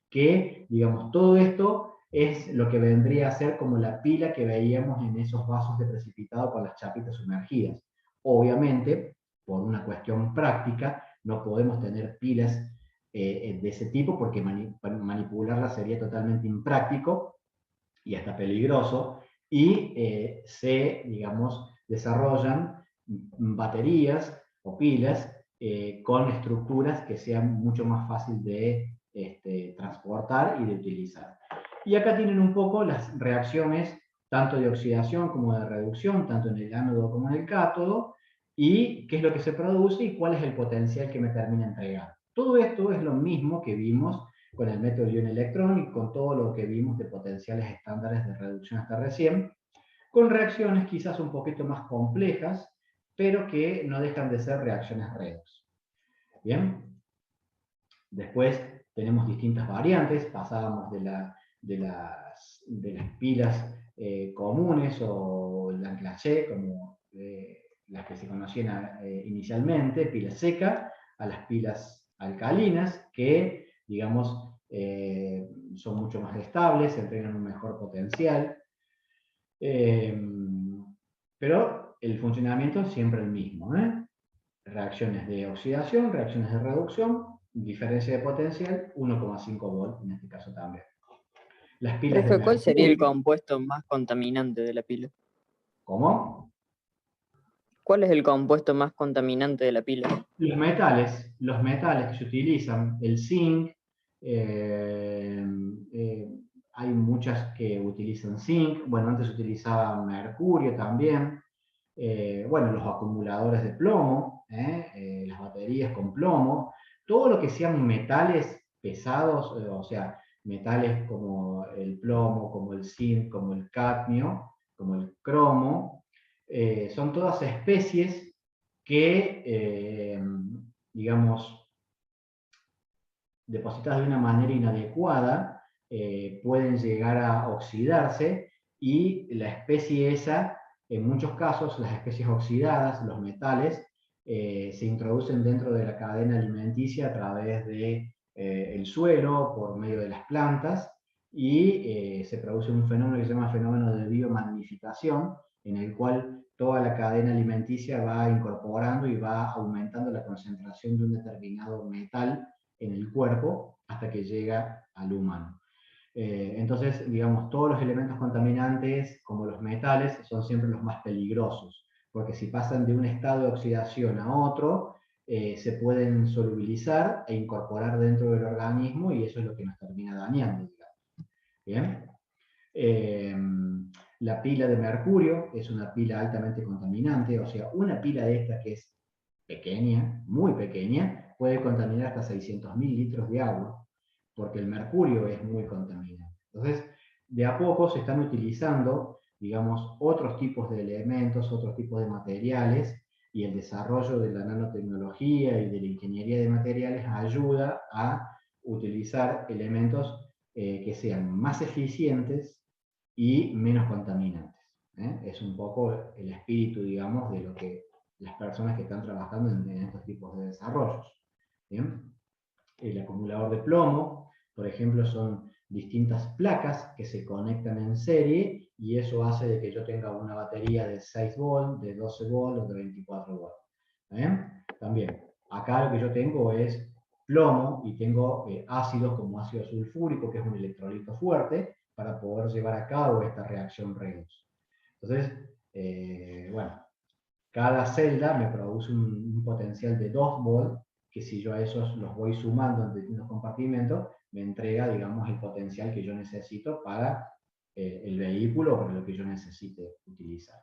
que, digamos, todo esto es lo que vendría a ser como la pila que veíamos en esos vasos de precipitado con las chapitas sumergidas. Obviamente, por una cuestión práctica, no podemos tener pilas de ese tipo porque manipularlas sería totalmente impráctico y hasta peligroso, y digamos, desarrollan baterías o pilas con estructuras que sean mucho más fácil de transportar y de utilizar. Y acá tienen un poco las reacciones tanto de oxidación como de reducción, tanto en el ánodo como en el cátodo, y qué es lo que se produce y cuál es el potencial que me termina entregando. Todo esto es lo mismo que vimos con el método ion-electrón y con todo lo que vimos de potenciales estándares de reducción hasta recién, con reacciones quizás un poquito más complejas, pero que no dejan de ser reacciones redox. Bien, después tenemos distintas variantes, pasábamos de las pilas comunes o l'Enclaché, como las que se conocían inicialmente, pila seca, a las pilas alcalinas, que, digamos, son mucho más estables, entregan un mejor potencial, pero el funcionamiento es siempre el mismo. Reacciones de oxidación, reacciones de reducción, diferencia de potencial, 1,5 volt en este caso también. Las pilas de Profe, ¿cuál sería el mercurio. compuesto más contaminante de la pila? ¿Cómo? ¿Cuál es el compuesto más contaminante de la pila? Los metales que se utilizan, el zinc, hay muchas que utilizan zinc, bueno, antes se utilizaba mercurio también, bueno, los acumuladores de plomo, las baterías con plomo, todo lo que sean metales pesados, o sea, metales como el plomo, como el zinc, como el cadmio, como el cromo, son todas especies que, digamos, depositadas de una manera inadecuada, pueden llegar a oxidarse, y la especie esa, en muchos casos, las especies oxidadas, los metales, se introducen dentro de la cadena alimenticia a través de el suelo, por medio de las plantas, y se produce un fenómeno que se llama fenómeno de biomagnificación, en el cual toda la cadena alimenticia va incorporando y va aumentando la concentración de un determinado metal en el cuerpo hasta que llega al humano. Entonces, digamos, todos los elementos contaminantes, como los metales, son siempre los más peligrosos, porque si pasan de un estado de oxidación a otro, se pueden solubilizar e incorporar dentro del organismo, y eso es lo que nos termina dañando, digamos. ¿Bien? La pila de mercurio es una pila altamente contaminante, o sea, una pila de esta que es pequeña, muy pequeña, puede contaminar hasta 600.000 litros de agua, porque el mercurio es muy contaminante. Entonces, de a poco se están utilizando, digamos, otros tipos de elementos, otros tipos de materiales, y el desarrollo de la nanotecnología y de la ingeniería de materiales ayuda a utilizar elementos que sean más eficientes y menos contaminantes. Es un poco el espíritu, digamos, de lo que las personas que están trabajando en estos tipos de desarrollos. ¿Bien? El acumulador de plomo, por ejemplo, son distintas placas que se conectan en serie, y eso hace de que yo tenga una batería de 6 volt, de 12 volt o de 24 volt. También Acá lo que yo tengo es plomo y tengo ácidos como ácido sulfúrico, que es un electrolito fuerte, para poder llevar a cabo esta reacción redox. Entonces, bueno, cada celda me produce un potencial de 2 volts, que si yo a esos los voy sumando en distintos compartimentos, me entrega, digamos, el potencial que yo necesito para el vehículo o para lo que yo necesite utilizar.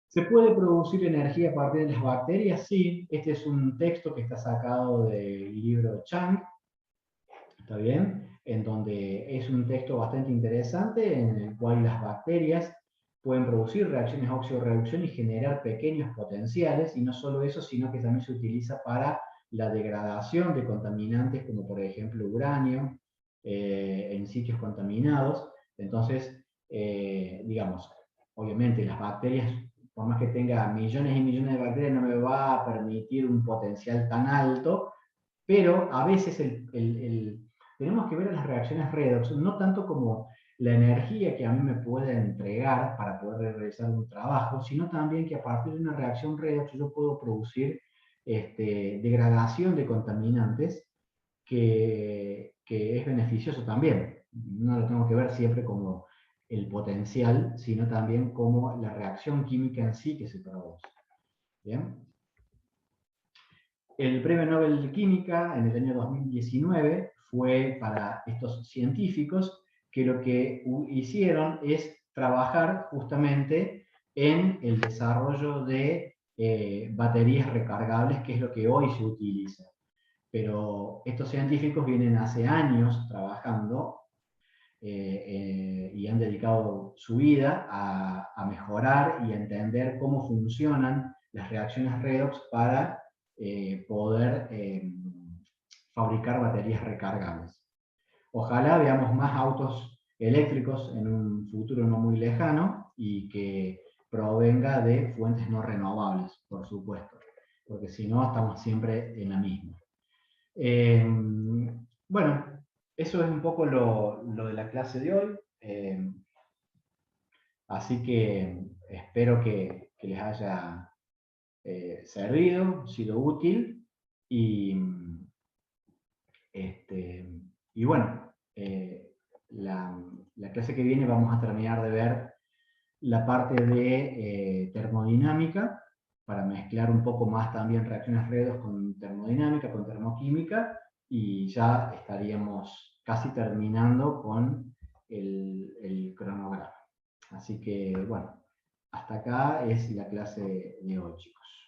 ¿Se puede producir energía a partir de las bacterias? Sí, este es un texto que está sacado del libro Chang, ¿está bien? En donde es un texto bastante interesante en el cual las bacterias pueden producir reacciones óxido-reducción y generar pequeños potenciales, y no solo eso, sino que también se utiliza para la degradación de contaminantes como por ejemplo uranio en sitios contaminados. Entonces, digamos, obviamente las bacterias, por más que tenga millones y millones de bacterias, no me va a permitir un potencial tan alto, pero a veces tenemos que ver a las reacciones redox, no tanto como la energía que a mí me puede entregar para poder realizar un trabajo, sino también que a partir de una reacción redox yo puedo producir degradación de contaminantes que es beneficioso también. No lo tengo que ver siempre como el potencial, sino también como la reacción química en sí que se produce. ¿Bien? El Premio Nobel de Química en el año 2019 fue para estos científicos que lo que hicieron es trabajar justamente en el desarrollo de baterías recargables, que es lo que hoy se utiliza. Pero estos científicos vienen hace años trabajando y han dedicado su vida a mejorar y a entender cómo funcionan las reacciones redox para poder fabricar baterías recargables. Ojalá veamos más autos eléctricos en un futuro no muy lejano y que provenga de fuentes no renovables, por supuesto, porque si no estamos siempre en la misma. Bueno, eso es un poco lo de la clase de hoy. Así que espero que les haya servido, sido útil. Y bueno, la clase que viene vamos a terminar de ver la parte de termodinámica, para mezclar un poco más también reacciones redox con termodinámica, con termoquímica, y ya estaríamos casi terminando con el cronograma. Así que, bueno, hasta acá es la clase de hoy, chicos.